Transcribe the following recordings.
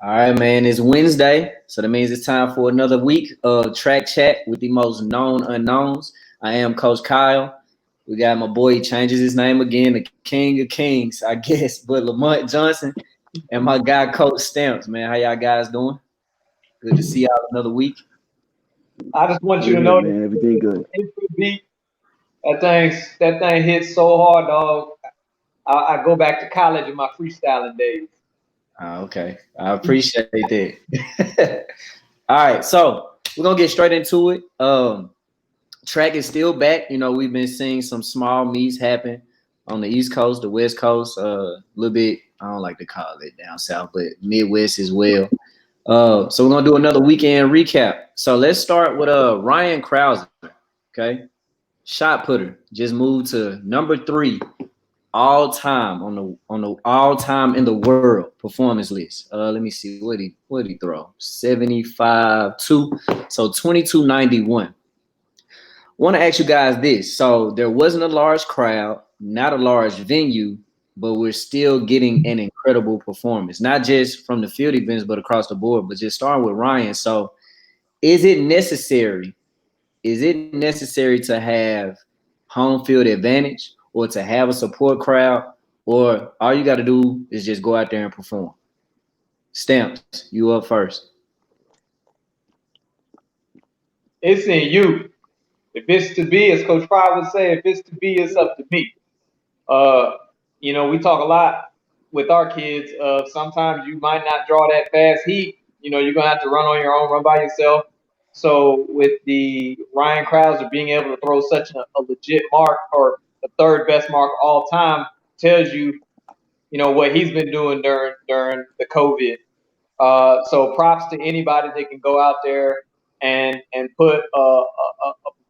All right, man. It's Wednesday, so that means it's time for another week of track chat with the most known unknowns. I am Coach Kyle. We got my boy, he changes his name again, the King of Kings, I guess, but Lamont Johnson and my guy, Coach Stamps. Man, how y'all guys doing? Good to see y'all another week. I just want you Good to here, know man. Everything good. that beat that thing hits so hard, dog. I go back to college in my freestyling days. Okay. I appreciate that. All right, so we're gonna get straight into it. Track is still back. You know, we've been seeing some small meets happen on the East Coast, the West Coast, a little bit. I don't like to call it down south, but Midwest as well. So we're gonna do another weekend recap. So let's start with Ryan Krauser. Okay, shot putter just moved to number 3 all time on the all time in the world performance list. Let me see what he throw 75-2, so 2291. Want to ask you guys this. So there wasn't a large crowd, not a large venue, but we're still getting an incredible performance, not just from the field events, but across the board. But just starting with Ryan. So is it necessary? Is it necessary to have home field advantage or to have a support crowd, or all you got to do is just go out there and perform? Stamps, you up first. It's in you. If it's to be, as Coach Pride would say, if it's to be, it's up to me. We talk a lot with our kids of sometimes you might not draw that fast heat. You're gonna have to run on your own, run by yourself. So with the Ryan Krauser being able to throw such a legit mark or the third best mark of all time tells you, what he's been doing during the COVID. So props to anybody that can go out there and put a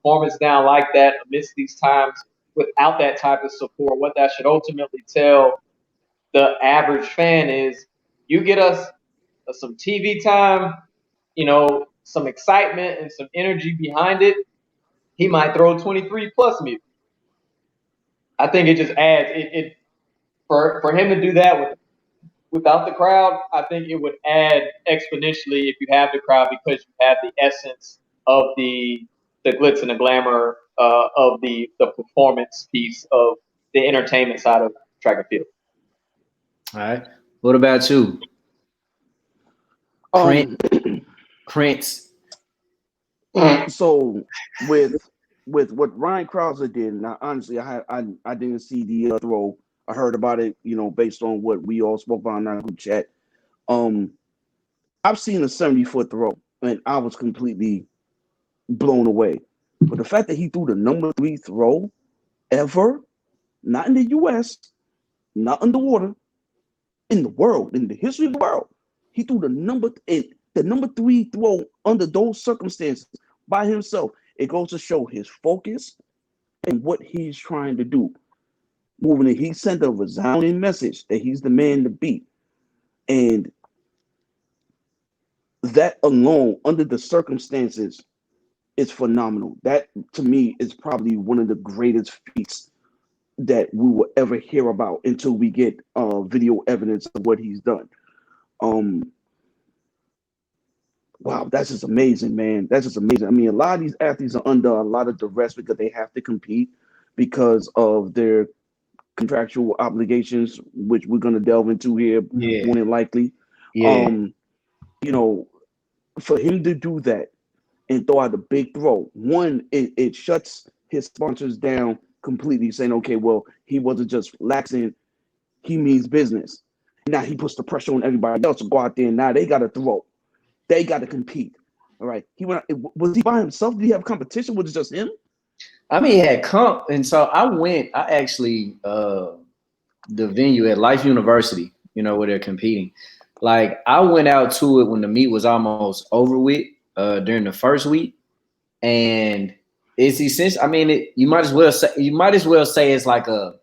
performance down like that amidst these times without that type of support. What that should ultimately tell the average fan is you get us some TV time, some excitement and some energy behind it. He might throw 23 plus me. I think it just adds it for him to do that without the crowd. I think it would add exponentially if you have the crowd because you have the essence of the glitz and the glamour of the performance piece of the entertainment side of track and field. All right. What about you? Um, Prince. so with what Ryan Krauser did, now honestly, I didn't see the throw. I heard about it, based on what we all spoke about in our group chat. I've seen a 70-foot throw, and I was completely blown away. But the fact that he threw the number 3 throw ever, not in the U.S., not underwater, in the world, in the history of the world, he threw the number 3 throw under those circumstances by himself. It goes to show his focus and what he's trying to do. Moving it, he sent a resounding message that he's the man to beat. And that alone, under the circumstances, is phenomenal. That, to me, is probably one of the greatest feats that we will ever hear about until we get video evidence of what he's done. Wow, that's just amazing, man. That's just amazing. I mean, a lot of these athletes are under a lot of duress because they have to compete because of their contractual obligations, which we're going to delve into here more than likely. Yeah. For him to do that and throw out a big throw, one, it shuts his sponsors down completely, saying, okay, well, he wasn't just laxing, he means business. Now he puts the pressure on everybody else to go out there, and now they got to throw. They got to compete. All right. Was he by himself? Did he have competition? Was it just him? I mean, he had comp, and so I actually the venue at Life University, where they're competing. Like, I went out to it when the meet was almost over with during the first week, and it's essential. I mean, you might as well say it's like a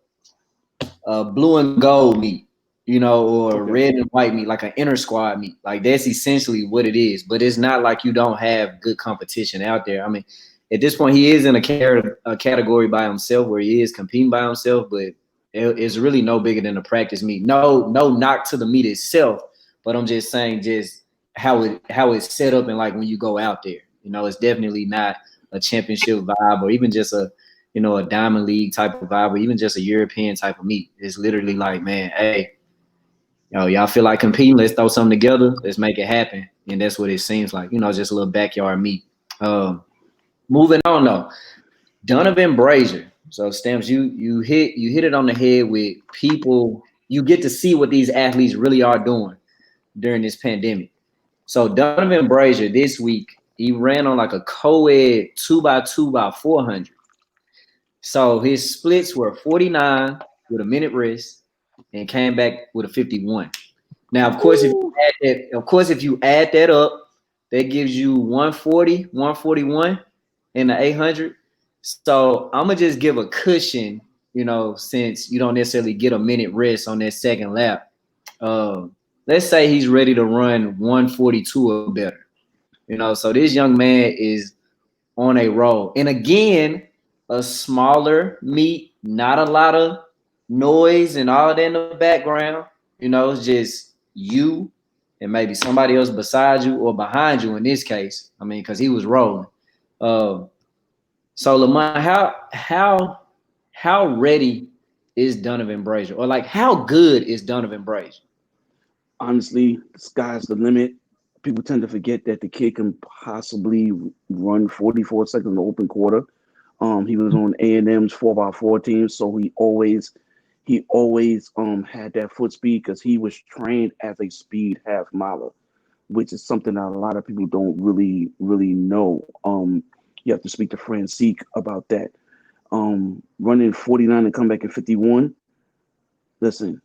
blue and gold meet, or Okay. red and white meet, like an inter squad meet. Like, that's essentially what it is. But it's not like you don't have good competition out there. I mean, at this point, he is in a category by himself where he is competing by himself, but it's really no bigger than a practice meet. No knock to the meet itself, but I'm just saying just how it's set up and like when you go out there, it's definitely not a championship vibe or even just a a diamond league type of vibe or even just a European type of meet. It's literally like, man, hey, y'all feel like competing, let's throw something together, let's make it happen. And that's what it seems like, just a little backyard meet. Moving on though, Donovan Brazier. So Stamps, you hit it on the head with people. You get to see what these athletes really are doing during this pandemic. So Donovan Brazier this week, he ran on like a co-ed 2x2x400. So his splits were 49 with a minute rest and came back with a 51. Now, of course, if you add that up, that gives you 140, 141 in the 800. So I'm gonna just give a cushion, since you don't necessarily get a minute rest on that second lap. Let's say he's ready to run 142 or better. So this young man is on a roll. And again, a smaller meet, not a lot of noise and all that in the background. It's just you and maybe somebody else beside you or behind you in this case. I mean, because he was rolling. So Lamont, how ready is Donovan Brazier? Or like how good is Donovan Brazier? Honestly, the sky's the limit. People tend to forget that the kid can possibly run 44 seconds in the open quarter. He was on A&M's 4x4 team, so he always had that foot speed because he was trained as a speed half miler, which is something that a lot of people don't really know. You have to speak to Francique about that. Running 49 and come back at 51. Listen,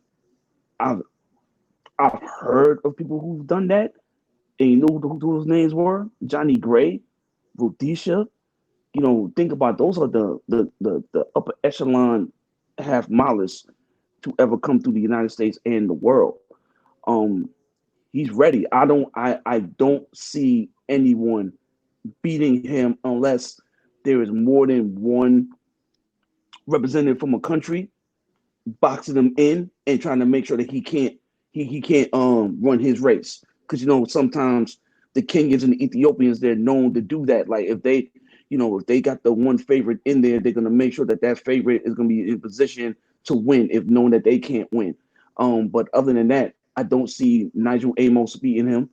I've heard of people who've done that, and you know who those names were? Johnny Gray, Rhodesia. Think about those are the upper echelon half milers to ever come through the United States and the world. He's ready. I don't see anyone beating him unless there is more than one representative from a country boxing him in and trying to make sure that he can't run his race. Because sometimes the Kenyans and the Ethiopians, they're known to do that. Like if they got the one favorite in there, they're gonna make sure that favorite is gonna be in position to win if knowing that they can't win. But other than that, I don't see Nigel Amos beating him.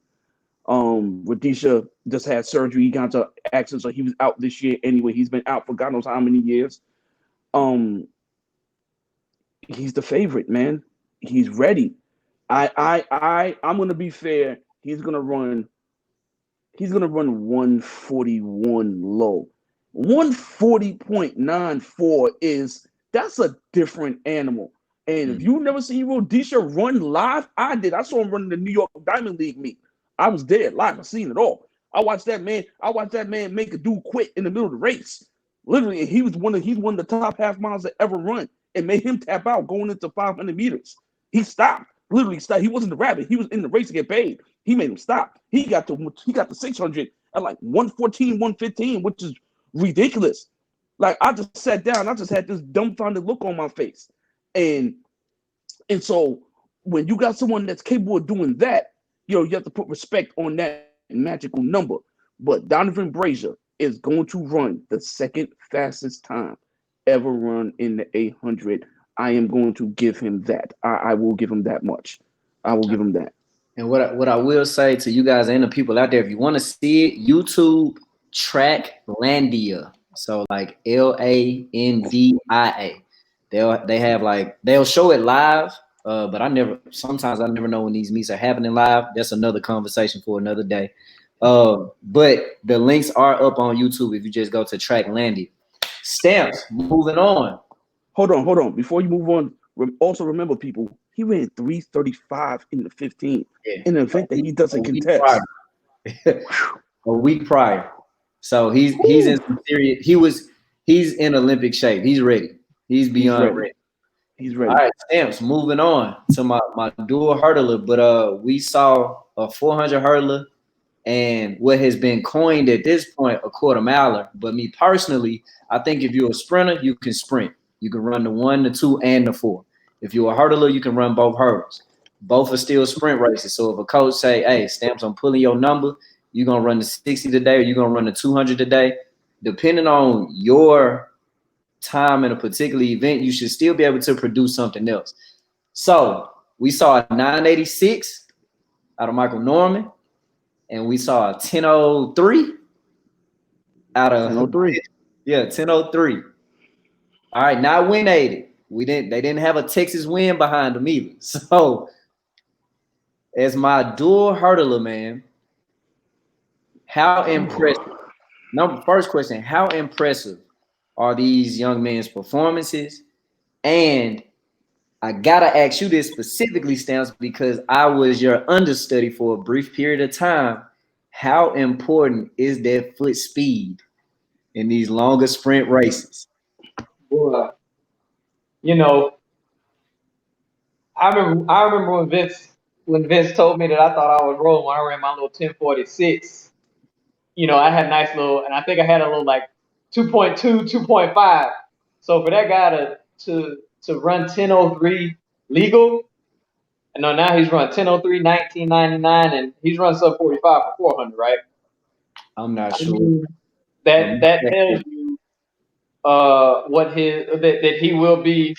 Rhodesia just had surgery. He got into accident, so he was out this year anyway. He's been out for God knows how many years. He's the favorite, man. He's ready. I'm gonna be fair. He's gonna run 141 low. 140.94 that's a different animal. And if you never seen Rhodesia run live, I did. I saw him running the New York Diamond League meet. I was there live. I seen it all. I watched that man make a dude quit in the middle of the race. Literally, he's one of the top half miles that ever run. It made him tap out going into 500 meters. He stopped. Literally stopped. He wasn't the rabbit. He was in the race to get paid. He made him stop. He got the 600 at like 114, 115, which is ridiculous. Like I just sat down. I just had this dumbfounded look on my face. And so when you got someone that's capable of doing that, you have to put respect on that magical number. But Donovan Brazier is going to run the second fastest time ever run in the 800. I am going to give him that. I will give him that much. I will give him that. And what I will say to you guys and the people out there, if you want to see it, YouTube Tracklandia. So like LANDIA. They'll show it live. But sometimes I never know when these meets are happening live. That's another conversation for another day. But the links are up on YouTube if you just go to Tracklandia. Stamps, moving on. Hold on. Before you move on, also remember, people, he ran 3:35 in the 15 in an event that he doesn't contest. A week prior. So he's in some serious. He's in Olympic shape. He's ready. He's beyond ready. He's ready. All right, Stamps, moving on to my dual hurdler. But we saw a 400 hurdler and what has been coined at this point a quarter miler. But me personally, I think if you're a sprinter, you can sprint. You can run the 1, the 2, and the 4. If you're a hurdler, you can run both hurdles. both are still sprint races. So if a coach say, hey, Stamps, I'm pulling your number, you're going to run the 60 today or you're going to run the 200 today, depending on your time in a particular event, you should still be able to produce something else. So we saw a 986 out of Michael Norman, and we saw a 1003 out of 1003. Yeah, 1003. All right, not win aided. They didn't have a Texas win behind them either. So as my dual hurdler, man, how impressive? First question, how impressive are these young men's performances? And I gotta ask you this specifically, Stamps, because I was your understudy for a brief period of time. How important is that foot speed in these longer sprint races? Boy, you know, I remember when Vince told me that I thought I was rolling when I ran my little 1046. You know, I had a nice little, and I think I had a little like 2.2, 2.5. So for that guy to run 1003 legal, and now he's run 1003, 1999, and he's run sub 45 for 400, right? I'm not I sure. mean, that tells you that he will be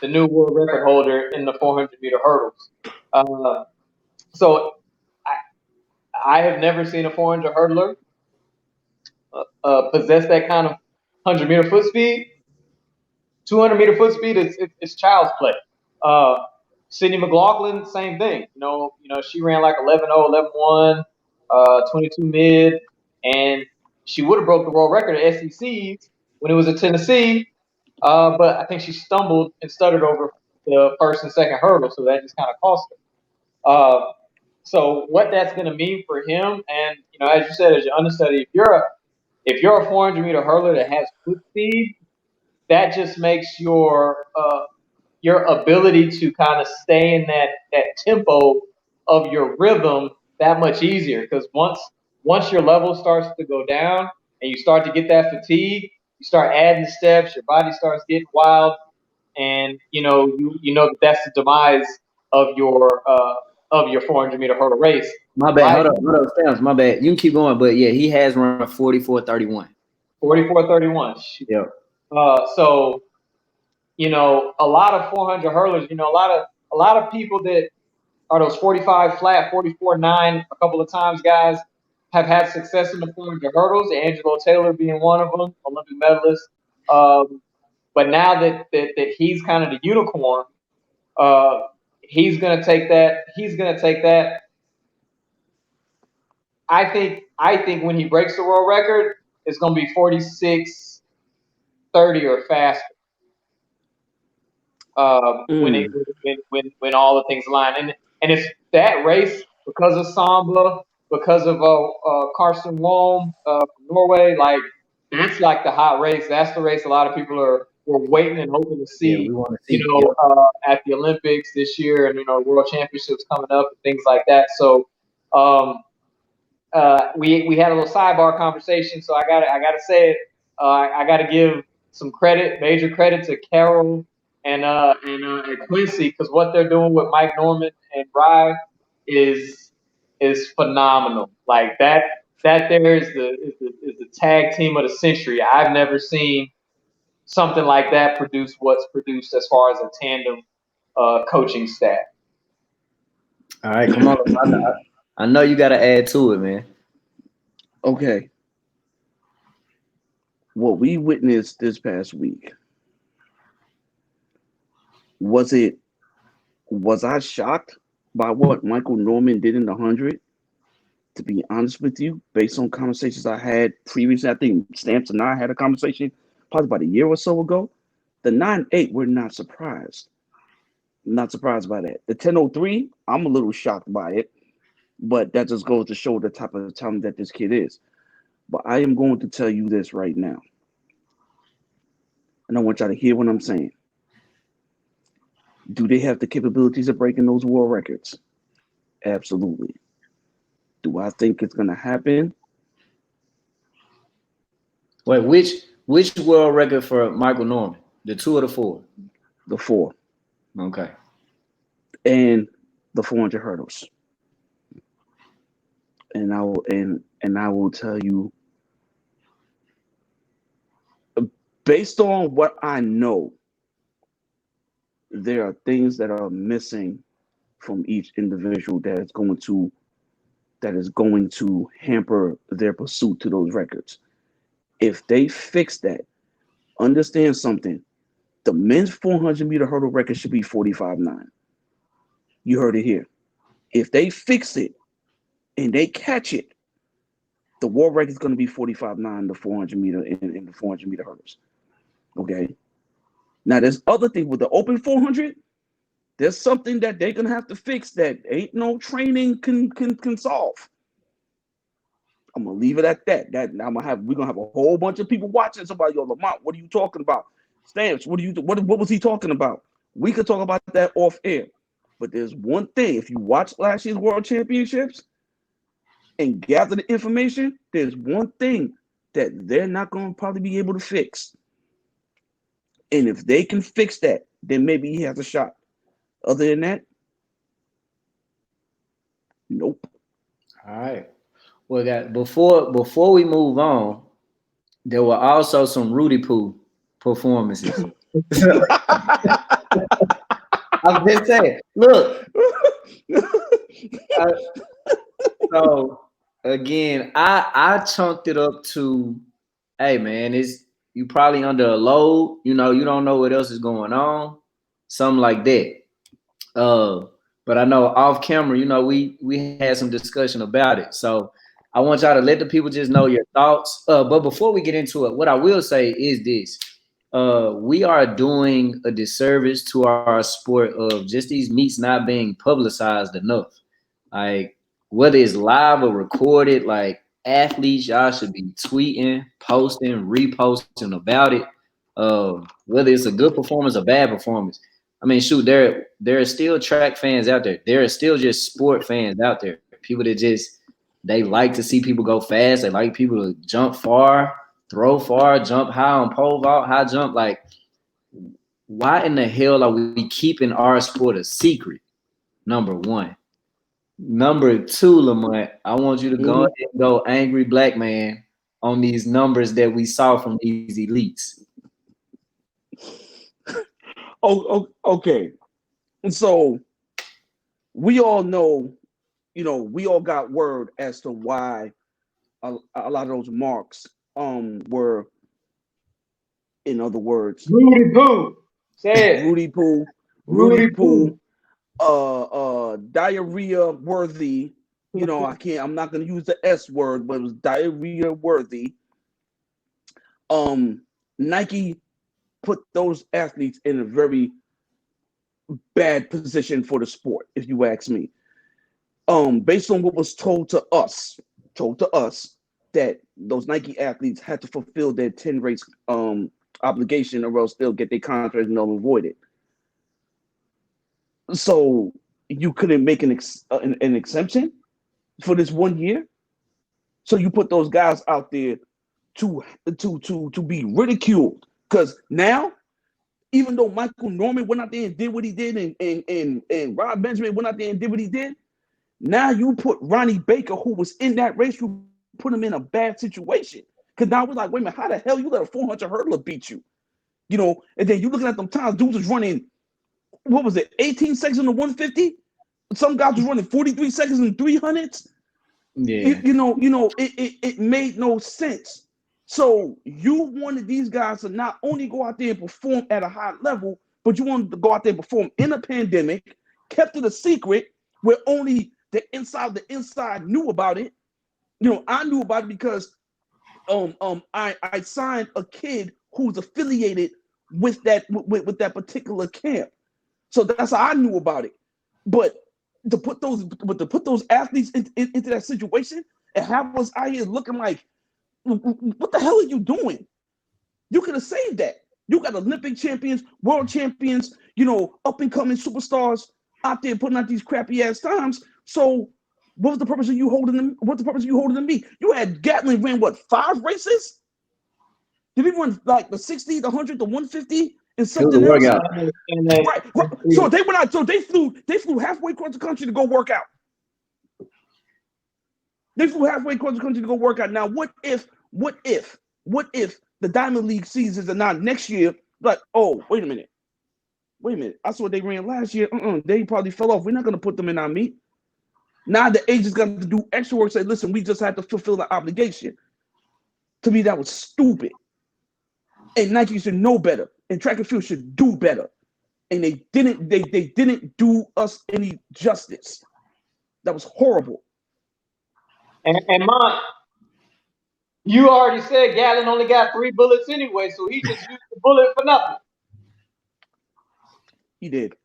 the new world record holder in the 400-meter hurdles. So I have never seen a 400 hurdler possess that kind of 100-meter foot speed. 200-meter foot speed is child's play. Sydney McLaughlin, same thing. You know, she ran like 11.0, 11.1, 22 mid, and she would have broke the world record at SECs when it was at Tennessee. But I think she stumbled and stuttered over the first and second hurdle, so that just kind of cost her. So what that's going to mean for him, and you know, as you said, as your understudy, if you're a 400-meter hurler that has foot speed, that just makes your ability to kind of stay in that tempo of your rhythm that much easier. Because once your level starts to go down and you start to get that fatigue, you start adding steps, your body starts getting wild, and you know that's the demise of your 400-meter hurdle race. My bad. Hold up, Stamps. My bad. You can keep going, but yeah, he has run 44.31. 44.31. Yeah. So you know, a lot of 400 hurlers, you know, a lot of people that are those 45 flat, 44.9 a couple of times guys have had success in the 400 hurdles. Angelo Taylor being one of them, Olympic medalist. But now that he's kind of the unicorn, he's gonna take that. I think when he breaks the world record, it's gonna be 46.30 or faster. When all the things align, and it's that race because of Samba, because of Carsten Wom from Norway. Like that's like the hot race. That's the race a lot of people were waiting and hoping to see. Yeah, we want to see. You know, at the Olympics this year, and you know, World Championships coming up and things like that. So, we had a little sidebar conversation. So I gotta say it. I gotta give some credit, major credit to Carol and Quincy, because what they're doing with Mike Norman and Rye is phenomenal. Like that there is the tag team of the century. I've never seen something like that produce what's produced as far as a tandem coaching staff. All right, come on. I know you got to add to it, man. Okay. What we witnessed this past week, was I shocked by what Michael Norman did in the 100? To be honest with you, based on conversations I had previously, I think Stamps and I had a conversation probably about a year or so ago. The 9.8, we're not surprised. Not surprised by that. The 10.03, I'm a little shocked by it, but that just goes to show the type of talent that this kid is. But I am going to tell you this right now, and I want y'all to hear what I'm saying. Do they have the capabilities of breaking those world records? Absolutely. Do I think it's going to happen? Wait, which world record for Michael Norman? The 2 or the 4? The 4. Okay. And the 400 hurdles. And I will tell you, based on what I know, there are things that are missing from each individual that is going to hamper their pursuit to those records. If they fix that, understand something. The men's 400-meter hurdle record should be 45.9. You heard it here. If they fix it and they catch it, the world record is going to be 45.9, the 400 meter in the 400 meter hurdles. Okay. Now there's other things with the open 400. There's something that they're gonna have to fix that ain't no training can solve. I'm gonna leave it at that. We're gonna have a whole bunch of people watching. Somebody, yo, Lamont, what are you talking about? Stamps, what was he talking about? We could talk about that off air. But there's one thing: if you watch last year's World Championships and gather the information, there's one thing that they're not gonna probably be able to fix. And if they can fix that, then maybe he has a shot. Other than that, nope. All right. Well, that before we move on, there were also some Rudy Poo performances. I'm just saying. Look. So again, I chunked it up to, hey man, you probably under a load. You don't know what else is going on, something like that. But I know off camera, we had some discussion about it. So I want y'all to let the people just know your thoughts. But before we get into it, what I will say is this. We are doing a disservice to our sport of just these meets not being publicized enough. Like, whether it's live or recorded, like athletes, y'all should be tweeting, posting, reposting about it. Whether it's a good performance or bad performance. I mean, shoot, there are still track fans out there. There are still just sport fans out there. People that they like to see people go fast. They like people to jump far, throw far, jump high on pole vault, high jump. Like, why in the hell are we keeping our sport a secret? Number one. Number two, Lamont, I want you to go ahead and go angry black man on these numbers that we saw from these elites. Oh, okay. So we all know, we all got word as to why a lot of those marks were, in other words, Rudy Poo. Say it. Rudy Poo, diarrhea worthy. I'm not gonna use the S word, but it was diarrhea worthy. Nike put those athletes in a very bad position for the sport, if you ask me. Based on what was told to us that those Nike athletes had to fulfill their 10 race obligation, or else they'll get their contract null and voided. So you couldn't make an exemption for this 1 year. So you put those guys out there to be ridiculed, because now, even though Michael Norman went out there and did what he did, and Rob Benjamin went out there and did what he did, now you put Ronnie Baker, who was in that race, you put him in a bad situation. Because now we're like, wait a minute, how the hell you let a 400 hurdler beat you? And then you looking at them times, dudes was running, what was it, 18 seconds on the 150? Some guys was running 43 seconds in 300s. Yeah. It made no sense. So you wanted these guys to not only go out there and perform at a high level, but you wanted to go out there and perform in a pandemic, kept it a secret, where only the inside knew about it. I knew about it because I signed a kid who's affiliated with that particular camp. So that's how I knew about it. But to put those athletes into that situation and have us out here looking like, what the hell are you doing? You could have saved that. You got Olympic champions, world champions, up and coming superstars out there putting out these crappy ass times. So what was the purpose of you holding them? What's the purpose of you holding them? You had Gatlin ran 5 races? Did he run like the 60, the 100, the 150, and It was a something else. workout. Right. So they went out. So they flew halfway across the country to go work out. They flew halfway across the country to go work out. Now, what if the Diamond League seasons are not next year? Like, oh, wait a minute. I saw what they ran last year. They probably fell off. We're not going to put them in our meet. Now the agent's got to do extra work. Say, listen, we just had to fulfill the obligation. To me, that was stupid. And Nike should know better. And track and field should do better. And they didn't. They didn't do us any justice. That was horrible. And Mont, you already said Gallon only got 3 bullets anyway, so he just used the bullet for nothing. He did.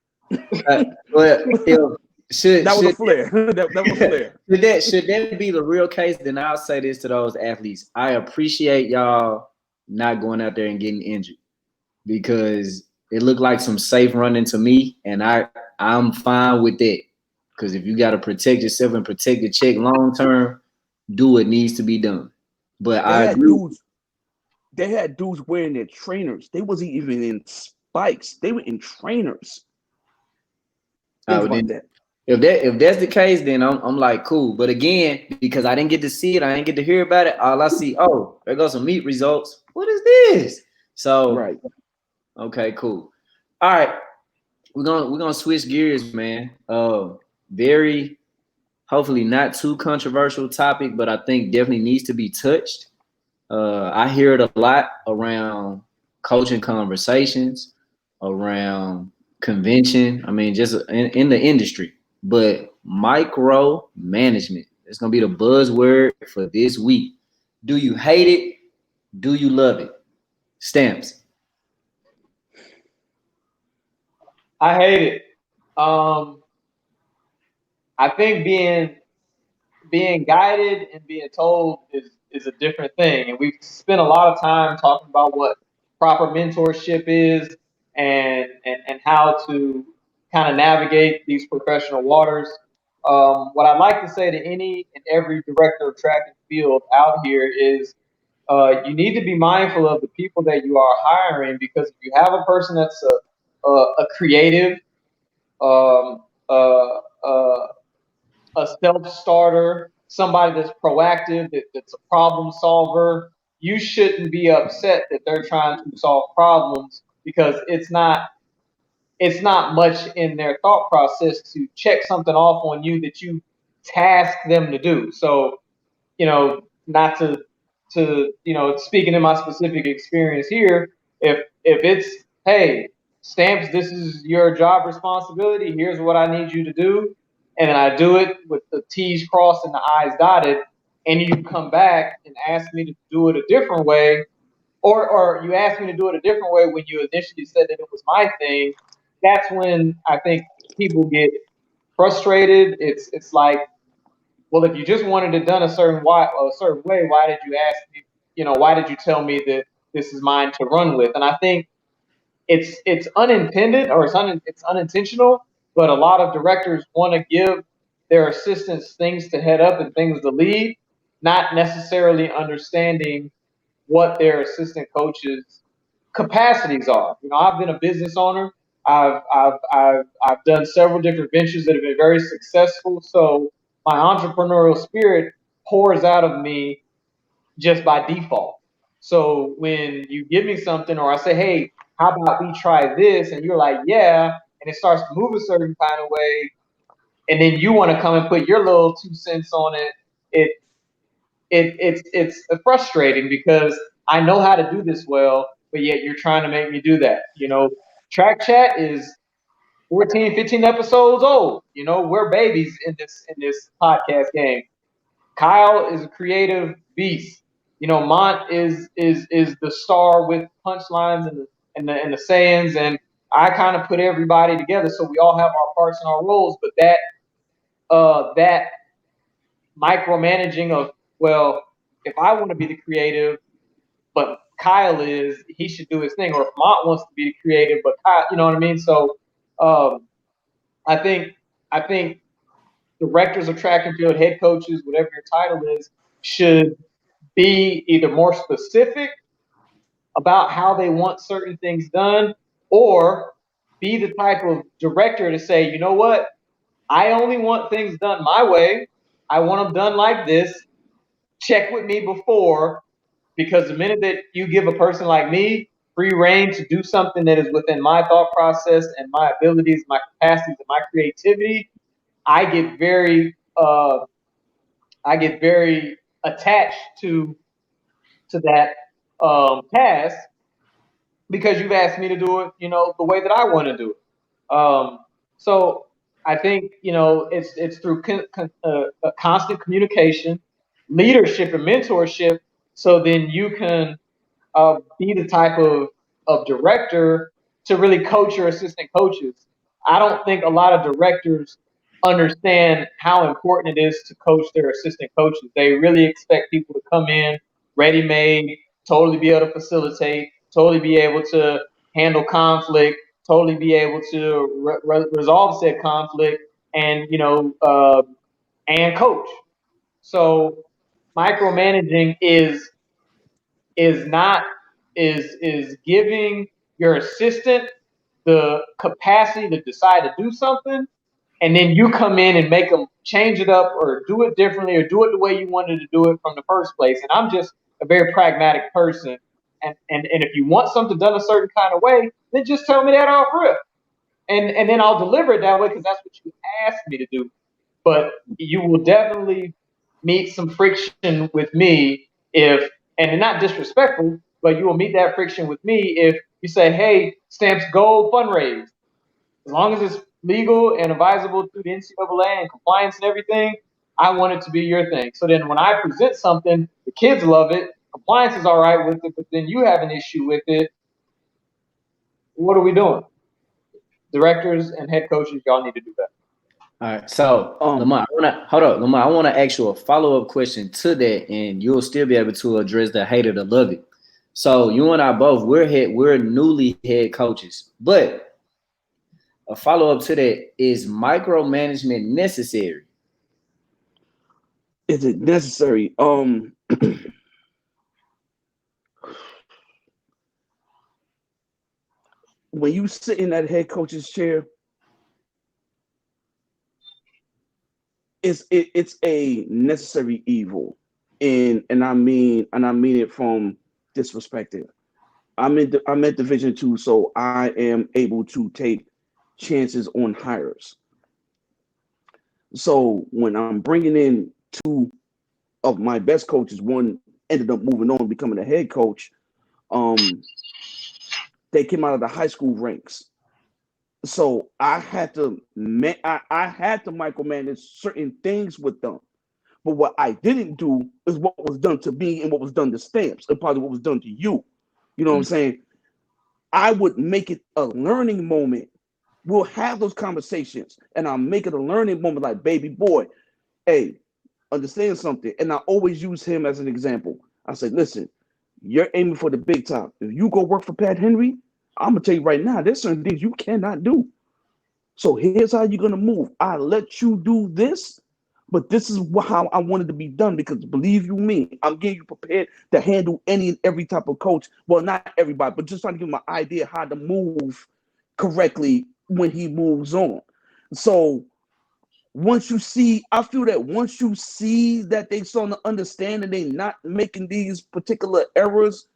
Well, should that was a flare. that was a flare. Should that be the real case? Then I'll say this to those athletes: I appreciate y'all not going out there and getting injured, because it looked like some safe running to me, and I'm fine with that. Because if you got to protect yourself and protect the check long term, do what needs to be done. But they had dudes wearing their trainers. They wasn't even in spikes. They were in trainers. If that's the case, then I'm like, cool. But again, because I didn't get to see it, I didn't get to hear about it. All I see, oh, there goes some meet results. What is this? So right. Okay, cool. All right. We're gonna switch gears, man. Very hopefully not too controversial topic, but I think definitely needs to be touched. I hear it a lot around coaching conversations, around convention. I mean, just in the industry. But micromanagement, it's gonna be the buzzword for this week. Do you hate it? Do you love it? Stamps. I hate it. I think being guided and being told is a different thing. And we've spent a lot of time talking about what proper mentorship is and how to kind of navigate these professional waters. What I'd like to say to any and every director of track and field out here is you need to be mindful of the people that you are hiring, because if you have a person that's a creative, um, uh, uh, a self-starter, somebody that's proactive, that's a problem solver, you shouldn't be upset that they're trying to solve problems, because it's not much in their thought process to check something off on you that you task them to do. So, not to speaking in my specific experience here, if it's, hey, Stamps, this is your job responsibility, here's what I need you to do, and then I do it with the T's crossed and the I's dotted, and you come back and ask me to do it a different way, or you asked me to do it a different way when you initially said that it was my thing, that's when I think people get frustrated. It's like, well, if you just wanted it done a certain way, why did you ask me? Why did you tell me that this is mine to run with? And I think it's unintended, or it's unintentional, but a lot of directors want to give their assistants things to head up and things to lead, not necessarily understanding what their assistant coaches' capacities are. I've been a business owner. I've done several different ventures that have been very successful. So my entrepreneurial spirit pours out of me just by default. So when you give me something, or I say, hey, how about we try this? And you're like, yeah, and it starts to move a certain kind of way, and then you want to come and put your little 2 cents on it. It's frustrating, because I know how to do this well, but yet you're trying to make me do that. Track Chat is 14, 15 episodes old. We're babies in this podcast game. Kyle is a creative beast. Mont is the star with punchlines and the sayings, and I kind of put everybody together, so we all have our parts and our roles. But that micromanaging of, well, if I want to be the creative, but Kyle he should do his thing, or if Mont wants to be the creative, but Kyle, you know what I mean? So I think directors of track and field, head coaches, whatever your title is, should be either more specific about how they want certain things done, or be the type of director to say, you know what, I only want things done my way. I want them done like this. Check with me before, because the minute that you give a person like me free reign to do something that is within my thought process and my abilities, my capacities, and my creativity, I get very attached to that task, because you've asked me to do it, the way that I want to do it. So I think, it's through a constant communication, leadership, and mentorship. So then you can be the type of director to really coach your assistant coaches. I don't think a lot of directors understand how important it is to coach their assistant coaches. They really expect people to come in ready made, totally be able to facilitate, totally be able to handle conflict, totally be able to resolve said conflict, and and coach. So micromanaging is not is giving your assistant the capacity to decide to do something, and then you come in and make them change it up or do it differently or do it the way you wanted to do it from the first place. And I'm just a very pragmatic person, and if you want something done a certain kind of way, then just tell me that off rip, and then I'll deliver it that way, because that's what you asked me to do. But you will definitely meet some friction with me if, and not disrespectful, but you will meet that friction with me if you say, hey, Stamps Gold fundraise. As long as it's legal and advisable through the NCAA and compliance and everything, I want it to be your thing. So then when I present something, the kids love it, compliance is all right with it, but then you have an issue with it. What are we doing? Directors and head coaches, y'all need to do that. All right, so Lamar, Lamar, I want to ask you a follow-up question to that, and you'll still be able to address the hate or the love it. So you and I both, we're newly head coaches, but a follow-up to that is micromanagement necessary? Is it necessary? When you sit in that head coach's chair, it's a necessary evil, and I mean it from this perspective. I'm at Division II, so I am able to take chances on hires. So when I'm bringing in two of my best coaches, one ended up moving on, becoming a head coach. They came out of the high school ranks, so I had to micromanage certain things with them. But what I didn't do is what was done to me and what was done to Stamps, and probably what was done to you. You know what I'm saying? I would make it a learning moment. We'll have those conversations, and I'll make it a learning moment. Like, baby boy, hey, understand something. And I always use him as an example. I said, listen, you're aiming for the big top. If you go work for Pat Henry, I'm gonna tell you right now, there's certain things you cannot do. So here's how you're gonna move. I let you do this, but this is how I wanted to be done, because believe you me, I'm getting you prepared to handle any and every type of coach. Well, not everybody, but just trying to give him an idea how to move correctly when he moves on. So I feel that once you see that they starting to understand and they not making these particular errors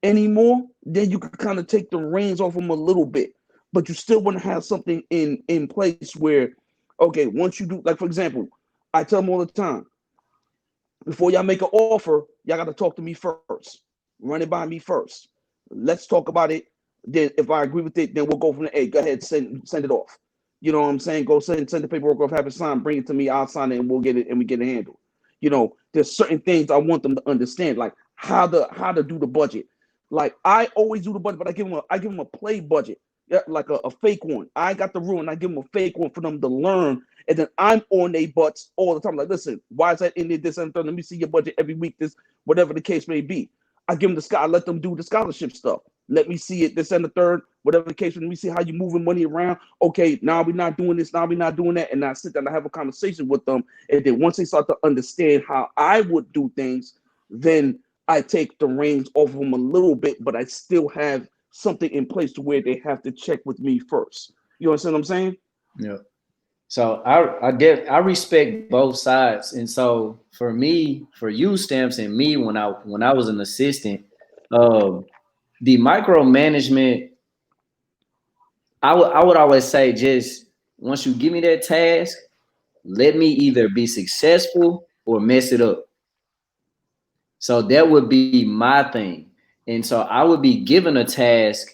anymore, then you can kind of take the reins off them a little bit. But you still want to have something in place where, okay, once you do, like for example, I tell them all the time, before y'all make an offer, y'all got to talk to me first. Run it by me first. Let's talk about it. Then if I agree with it, then we'll go from the hey, go ahead, send it off. You know what I'm saying? Go send the paperwork off, have it signed, bring it to me, I'll sign it, and we'll get it, and we get it handled. You know, there's certain things I want them to understand, like how to do the budget. Like I always do the budget, but I give them a play budget, like a fake one. I got the rule, and I give them a fake one for them to learn, and then I'm on their butts all the time. Like, listen, why is that in there? This and that? Let me see your budget every week. This, whatever the case may be. I give them I let them do the scholarship stuff. Let me see it, this and the third, whatever the case. Let me see how you moving money around. Okay, now we're not doing this. Now we're not doing that. And I sit down and have a conversation with them. And then once they start to understand how I would do things, then I take the reins off of them a little bit, but I still have something in place to where they have to check with me first. You understand what I'm saying? Yeah. So I respect both sides, and so for me, for you, Stamps, and me when I was an assistant, the micromanagement, I would always say, just once you give me that task, let me either be successful or mess it up. So that would be my thing. And so I would be given a task,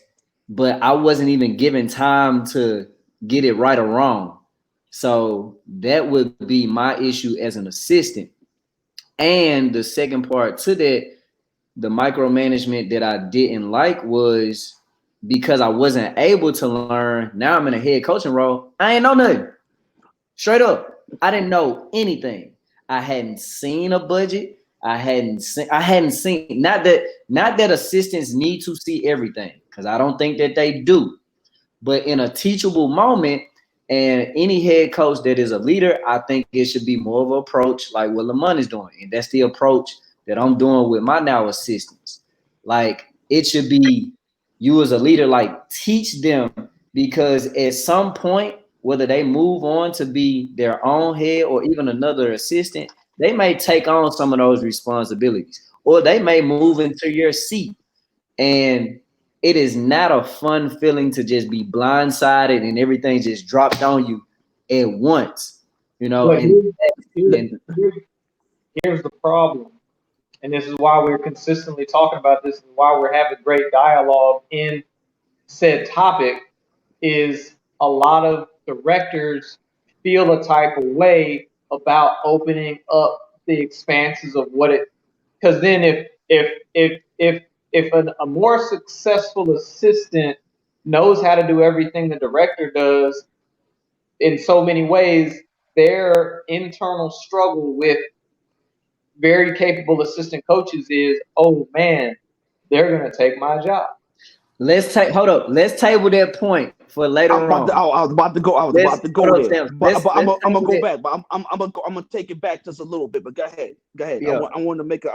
but I wasn't even given time to get it right or wrong. So that would be my issue as an assistant. And the second part to that, the micromanagement that I didn't like was because I wasn't able to learn. Now I'm in a head coaching role. I ain't know nothing. Straight up, I didn't know anything. I hadn't seen a budget. I hadn't seen not that assistants need to see everything, because I don't think that they do. But in a teachable moment, and any head coach that is a leader, I think it should be more of an approach like what Lamont is doing. And that's the approach that I'm doing with my now assistants. Like, it should be, you as a leader, like, teach them, because at some point, whether they move on to be their own head or even another assistant, they may take on some of those responsibilities, or they may move into your seat. And it is not a fun feeling to just be blindsided and everything just dropped on you at once, But and here's, and here's, here's the problem. And this is why we're consistently talking about this and why we're having great dialogue in said topic is a lot of directors feel a type of way about opening up the expanses of what it, because then if a more successful assistant knows how to do everything the director does in so many ways, their internal struggle with very capable assistant coaches is, oh man, they're gonna take my job. let's table that point for later on. I was about to go. I was Let's about to hold go up, there, Stamps. but I'm Let's gonna table go that. back. But I'm gonna take it back just a little bit. But go ahead, go ahead. Yeah. I want to make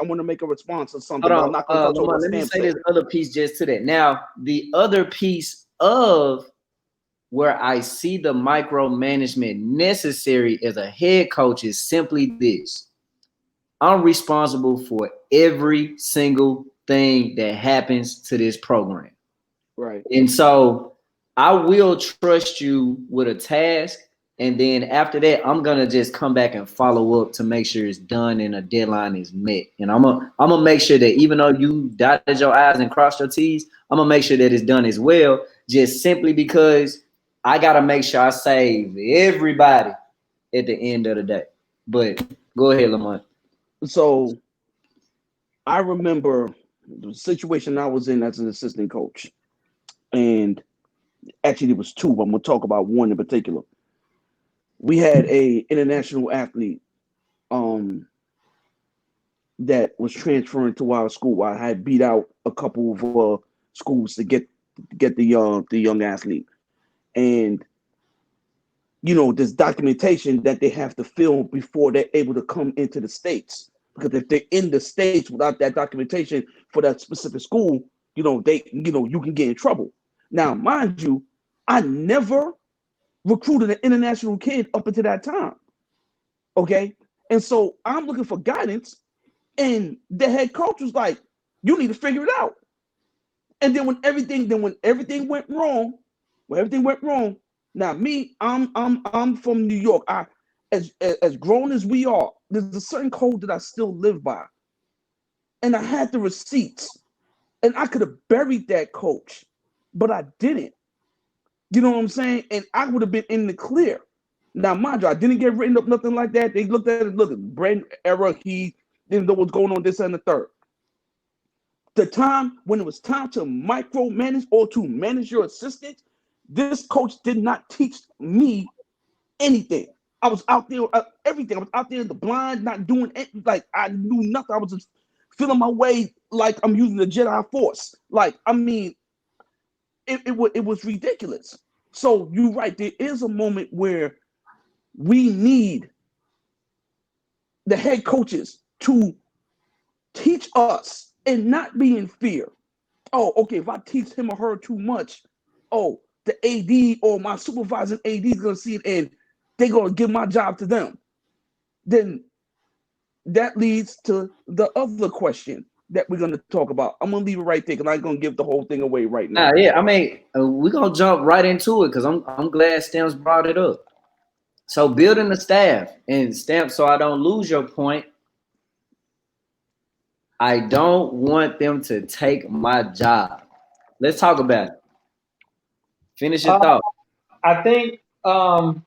a response to something, Hold but I'm on, not gonna touch on Lamont, what let me Stamp say said. this other piece just to that. Now, the other piece of where I see the micromanagement necessary as a head coach is simply this: I'm responsible for every single thing that happens to this program. Right. And so I will trust you with a task. And then after that, I'm gonna just come back and follow up to make sure it's done and a deadline is met. And I'm gonna make sure that even though you dotted your I's and crossed your T's, I'm gonna make sure that it's done as well, just simply because I gotta make sure I save everybody at the end of the day. But go ahead, Lamont. So I remember the situation I was in as an assistant coach, and actually there was two. But I'm gonna talk about one in particular. We had a international athlete um, that was transferring to our school. I had beat out a couple of schools to get the young athlete, and there's documentation that they have to fill before they're able to come into the states. Because if they're in the states without that documentation for that specific school, you can get in trouble. Now, mind you, I never recruited an international kid up until that time. Okay, and so I'm looking for guidance, and the head coach was like, "You need to figure it out." And then when everything went wrong. Now me, I'm from New York. As grown as we are, there's a certain code that I still live by, and I had the receipts, and I could have buried that coach, but I didn't. You know what I'm saying? And I would have been in the clear. Now, mind you, I didn't get written up, nothing like that. They looked at it, look, brand error. He didn't know what's going on, this and the third. The time when it was time to micromanage or to manage your assistant, this coach did not teach me anything. I was out there, everything. I was out there in the blind, not doing anything. Like, I knew nothing. I was just feeling my way like I'm using the Jedi Force. Like, I mean, it was ridiculous. So you're right. There is a moment where we need the head coaches to teach us and not be in fear. Oh, okay, if I teach him or her too much, oh, the AD or my supervising AD is gonna see it and they're gonna give my job to them. Then that leads to the other question that we're gonna talk about. I'm gonna leave it right there because I'm gonna give the whole thing away right now. Yeah, I mean, we're gonna jump right into it because I'm glad Stamps brought it up. So building the staff and Stamp, so I don't lose your point. I don't want them to take my job. Let's talk about it. Finish your Uh, thought. I think I'm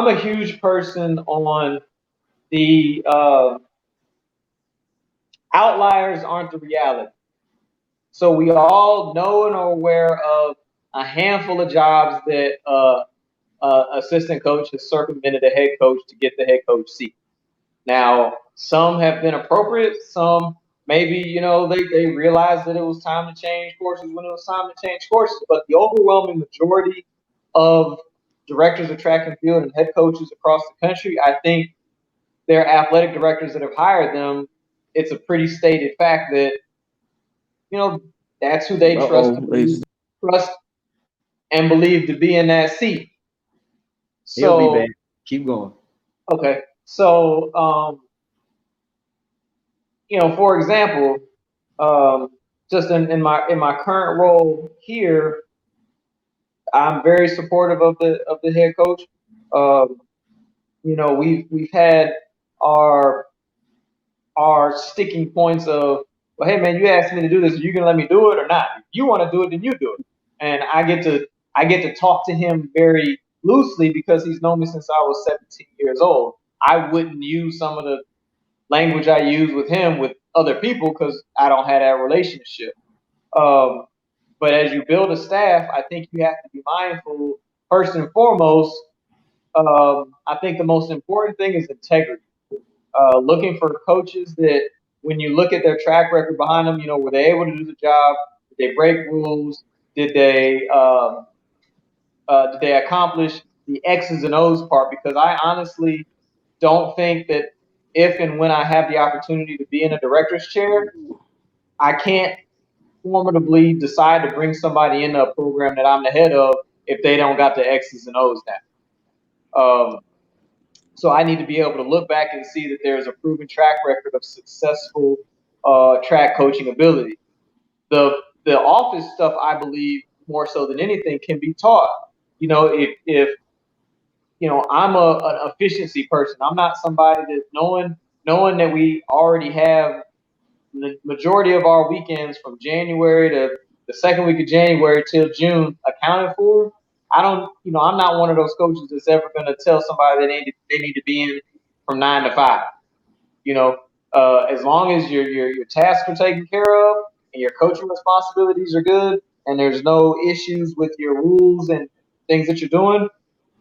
a huge person on the outliers aren't the reality. So we all know and are aware of a handful of jobs that assistant coach has circumvented a head coach to get the head coach seat. Now, some have been appropriate. Some maybe, they realized that it was time to change courses when it was time to change courses. But the overwhelming majority of directors of track and field and head coaches across the country, I think their athletic directors that have hired them, it's a pretty stated fact that, that's who they Uh-oh, ladies. trust and believe to be in that seat. He'll be back. So, Keep going. okay. So, for example, just in my current role here, I'm very supportive of the head coach. Um, we've had our our sticking points of, well, hey man, you asked me to do this, are you gonna let me do it or not? If you want to do it, then you do it. And I get to talk to him very loosely because he's known me since I was 17 years old. I wouldn't use some of the language I use with him with other people because I don't have that relationship. Um, but as you build a staff, I think you have to be mindful. First and foremost, I think the most important thing is integrity. Looking for coaches that, when you look at their track record behind them, were they able to do the job? Did they break rules? Did they accomplish the X's and O's part? Because I honestly don't think that if and when I have the opportunity to be in a director's chair, I can't formidably decide to bring somebody into a program that I'm the head of if they don't got the X's and O's down. So I need to be able to look back and see that there's a proven track record of successful track coaching ability. The office stuff, I believe, more so than anything, can be taught. If I'm an efficiency person. I'm not somebody that knowing that we already have the majority of our weekends from January to the second week of January till June accounted for. I don't, I'm not one of those coaches that's ever going to tell somebody they need to be in from 9 to 5. As long as your tasks are taken care of and your coaching responsibilities are good, and there's no issues with your rules and things that you're doing.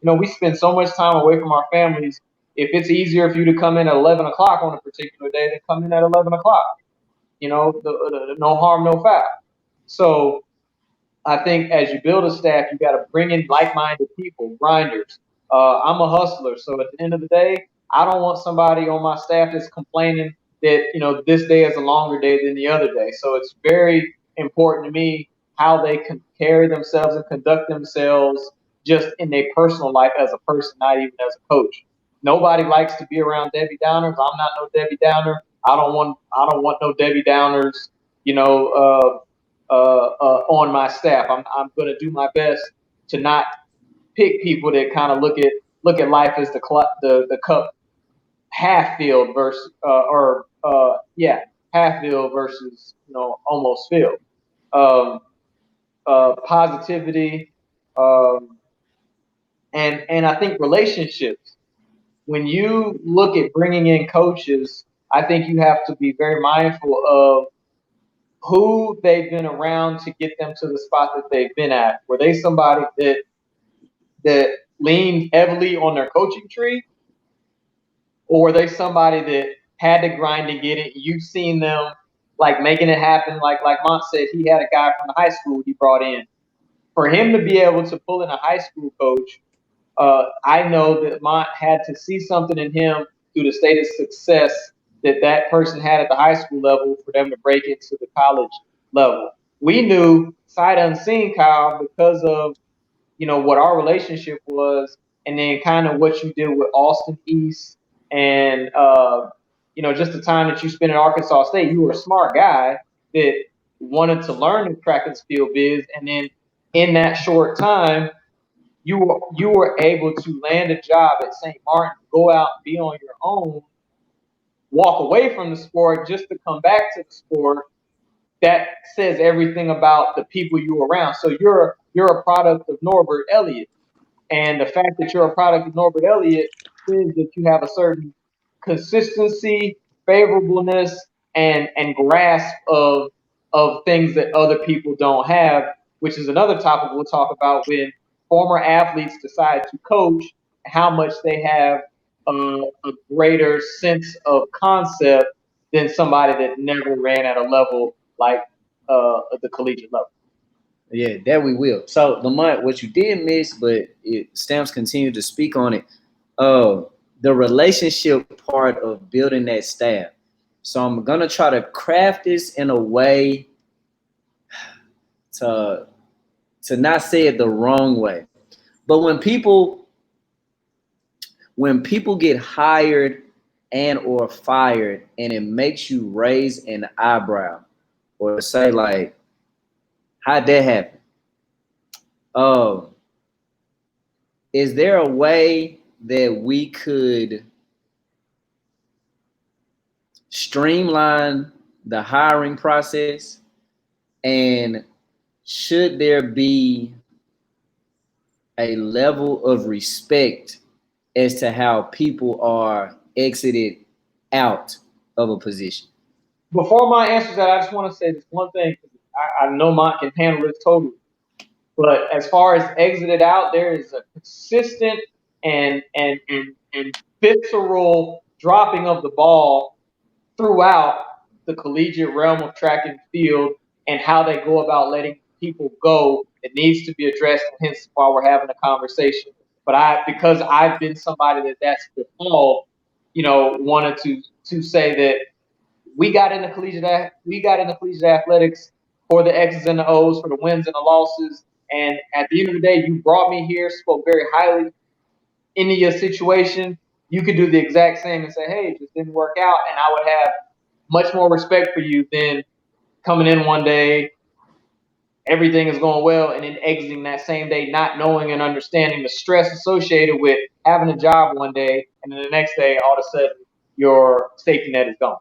We spend so much time away from our families. If it's easier for you to come in at 11 o'clock on a particular day, then come in at 11 o'clock. No harm, no foul. So I think as you build a staff, you got to bring in like-minded people, grinders. I'm a hustler, so at the end of the day, I don't want somebody on my staff that's complaining that this day is a longer day than the other day. So it's very important to me how they can carry themselves and conduct themselves just in their personal life as a person, not even as a coach. Nobody likes to be around Debbie Downers. I'm not no Debbie Downer. I don't want no Debbie Downers. You know, on my staff. I'm going to do my best to not pick people that kind of look at life as the cup half filled versus half filled versus almost filled. Um, Positivity, um, and I think relationships. When you look at bringing in coaches, I think you have to be very mindful of who they've been around to get them to the spot that they've been at. Were they somebody that leaned heavily on their coaching tree, or were they somebody that had to grind to get it? You've seen them like making it happen. Like Mont said, he had a guy from the high school he brought in. For him to be able to pull in a high school coach, I know that Mont had to see something in him through the stated success that person had at the high school level for them to break into the college level. We knew sight unseen, Kyle, because of what our relationship was, and then kind of what you did with Austin East, and just the time that you spent in Arkansas State. You were a smart guy that wanted to learn the track and field biz, and then in that short time, you were able to land a job at St. Martin, go out and be on your own, walk away from the sport just to come back to the sport. That says everything about the people you were around. So you're a product of Norbert Elliott. And the fact that you're a product of Norbert Elliott is that you have a certain consistency, favorableness, and grasp of things that other people don't have, which is another topic we'll talk about when former athletes decide to coach, how much they have a greater sense of concept than somebody that never ran at a level like the collegiate level. Yeah, that we will. So Lamont, what you did miss, but Stamps continued to speak on it. The relationship part of building that staff. So I'm gonna try to craft this in a way to not say it the wrong way. But when people get hired and or fired, and it makes you raise an eyebrow or say like, how'd that happen? Is there a way that we could streamline the hiring process? And should there be a level of respect as to how people are exited out of a position? Before my answer to that, I just want to say this one thing. I know Mont can handle this totally. But as far as exited out, there is a consistent and visceral dropping of the ball throughout the collegiate realm of track and field, and how they go about letting people go. It needs to be addressed, and hence why we're having a conversation. But because I've been somebody that's befall, wanted to say that we got into collegiate athletics for the X's and the O's, for the wins and the losses. And at the end of the day, you brought me here, spoke very highly into your situation. You could do the exact same and say, hey, it just didn't work out. And I would have much more respect for you than coming in one day, everything is going well, and then exiting that same day, not knowing and understanding the stress associated with having a job one day, and then the next day, all of a sudden, your safety net is gone.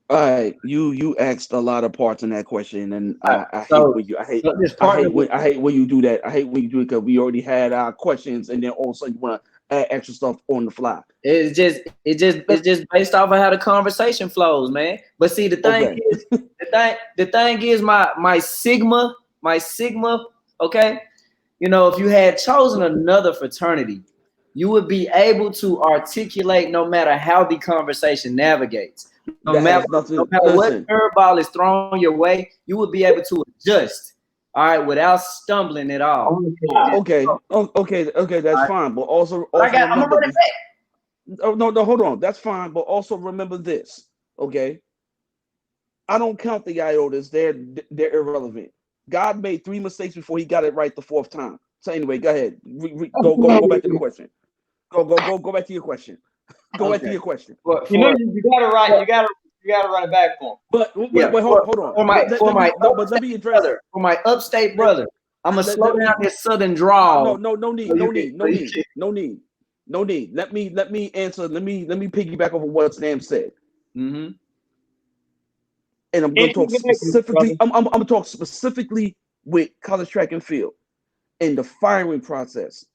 All right, you asked a lot of parts in that question, and I hate when you do that. I hate when you do it because we already had our questions, and then all of a sudden you want to add extra stuff on the fly. It's just based off of how the conversation flows, man. But see, the thing is, the thing is, my sigma, okay. If you had chosen another fraternity, you would be able to articulate no matter how the conversation navigates. No matter what curveball is thrown your way, you would be able to adjust, all right, without stumbling at all. Okay, that's fine. But also remember this. Oh, no, hold on. That's fine. But also remember this, okay? I don't count the iotas. They're irrelevant. God made 3 mistakes before he got it right the 4th time. So anyway, go ahead. Go back to the question. Go back to your question. Go back to your question. You got to right. You got to run it back for him. But wait, hold on. Let me address it. For my upstate brother, I'm gonna slow down this southern drawl. No need. Let me answer. Let me piggyback over what Sam said. Mm-hmm. And I'm going to talk specifically. I'm going to talk specifically with college track and field and the firing process.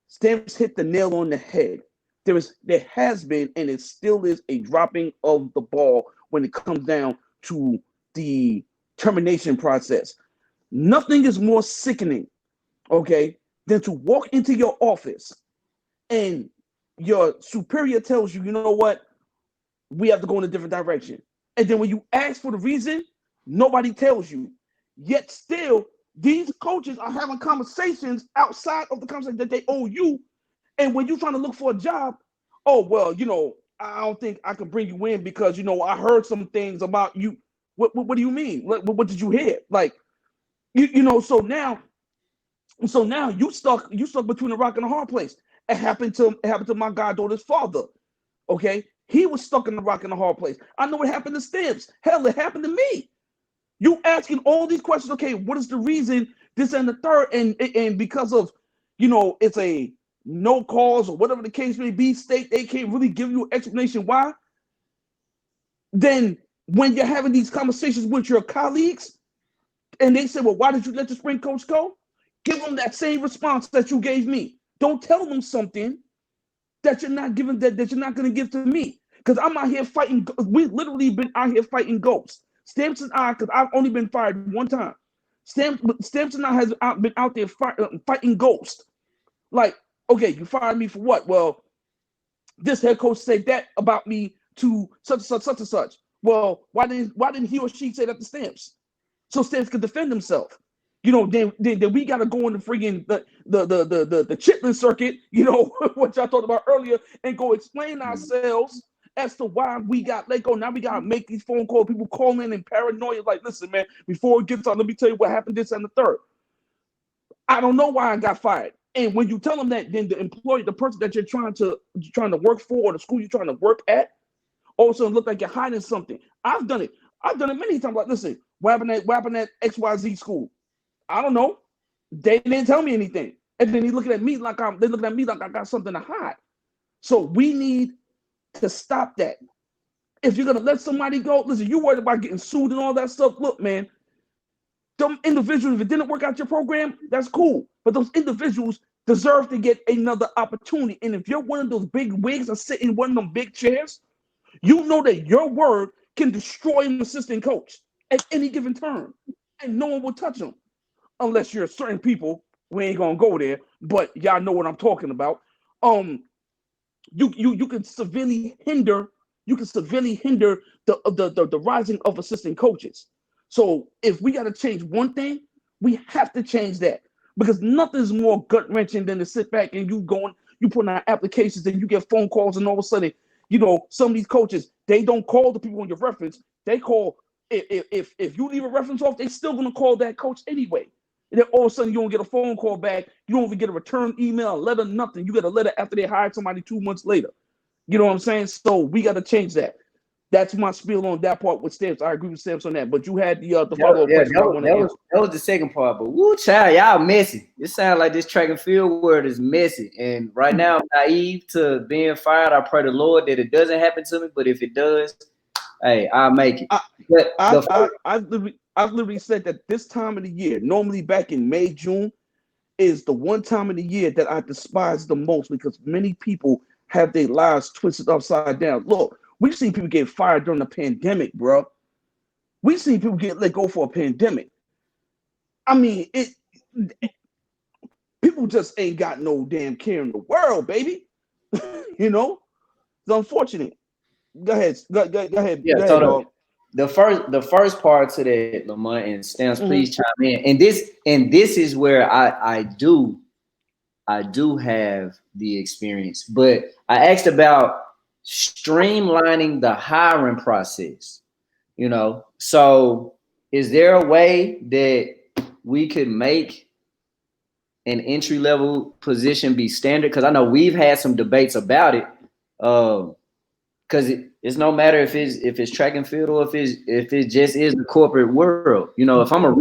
Stamps hit the nail on the head. There has been, and it still is, a dropping of the ball when it comes down to the termination process. Nothing is more sickening, okay, than to walk into your office and your superior tells you, you know what, we have to go in a different direction. And then when you ask for the reason, nobody tells you. Yet still, these coaches are having conversations outside of the conversation that they owe you. And when you're trying to look for a job, oh well, I don't think I can bring you in because I heard some things about you. What do you mean? What did you hear? Like so now you stuck between a rock and a hard place. It happened to my goddaughter's father. Okay, he was stuck in the rock and the hard place. I know what happened to Stamps. Hell, it happened to me. You asking all these questions. Okay, what is the reason? This and the third, and because of it's a no cause or whatever the case may be. State they can't really give you an explanation why. Then when you're having these conversations with your colleagues, and they say, "Well, why did you let the spring coach go?" Give them that same response that you gave me. Don't tell them something that you're not giving that you're not going to give to me, because I'm out here fighting. We literally been out here fighting ghosts. Stamps and I, because I've only been fired one time. Stamps and I has been out there fighting ghosts. Like, okay, you fired me for what? Well, this head coach said that about me to such and such, such and such. Well, why didn't he or she say that to Stamps? So Stamps could defend himself. Then we got to go in the friggin' the Chitlin circuit, which I talked about earlier, and go explain ourselves as to why we got let go. Now we got to make these phone calls. People calling in paranoia, like, listen, man, before it gets on, let me tell you what happened, this and the third. I don't know why I got fired. And when you tell them that, then the employee, the person that you're trying to work for, or the school you're trying to work at, also look like you're hiding something. I've done it. I've done it many times. Like, listen, what happened at XYZ school? I don't know. They didn't tell me anything. And then they looking at me like I got something to hide. So we need to stop that. If you're gonna let somebody go, listen, you worried about getting sued and all that stuff. Look, man, them individuals, if it didn't work out your program, that's cool. But those individuals deserve to get another opportunity. And if you're one of those big wigs or sitting in one of them big chairs, you know that your word can destroy an assistant coach at any given turn, and no one will touch them unless you're certain people. We ain't gonna go there, but y'all know what I'm talking about. You can severely hinder the rising of assistant coaches. So if we got to change one thing, we have to change that, because nothing's more gut wrenching than to sit back and you put out applications and you get phone calls, and all of a sudden, some of these coaches, they don't call the people on your reference. They call, if you leave a reference off, they still gonna call that coach anyway. And then all of a sudden you don't get a phone call back. You don't even get a return email, a letter, nothing. You get a letter after they hired somebody 2 months later. You know what I'm saying? So we got to change that. That's my spiel on that part with Stamps. I agree with Stamps on that. But you had the follow-up question. That was the second part. But woo, child, y'all messy. It sounds like this track and field world is messy. And right now, I'm naive to being fired. I pray the Lord that it doesn't happen to me. But if it does, hey, I'll make it. I've literally said that this time of the year, normally back in May, June, is the one time of the year that I despise the most, because many people have their lives twisted upside down. Look, we've seen people get fired during the pandemic, bro. We've seen people get let go for a pandemic. I mean, people just ain't got no damn care in the world, baby. It's unfortunate. Go ahead. Go ahead. Yeah, Go ahead, so dog. the first part to that, Lamont and Stamps, please chime in. And this is where I do have the experience, but I asked about streamlining the hiring process. So is there a way that we could make an entry level position be standard? Because I know we've had some debates about it. Because it's no matter if it's track and field, or if it just is the corporate world. If I'm a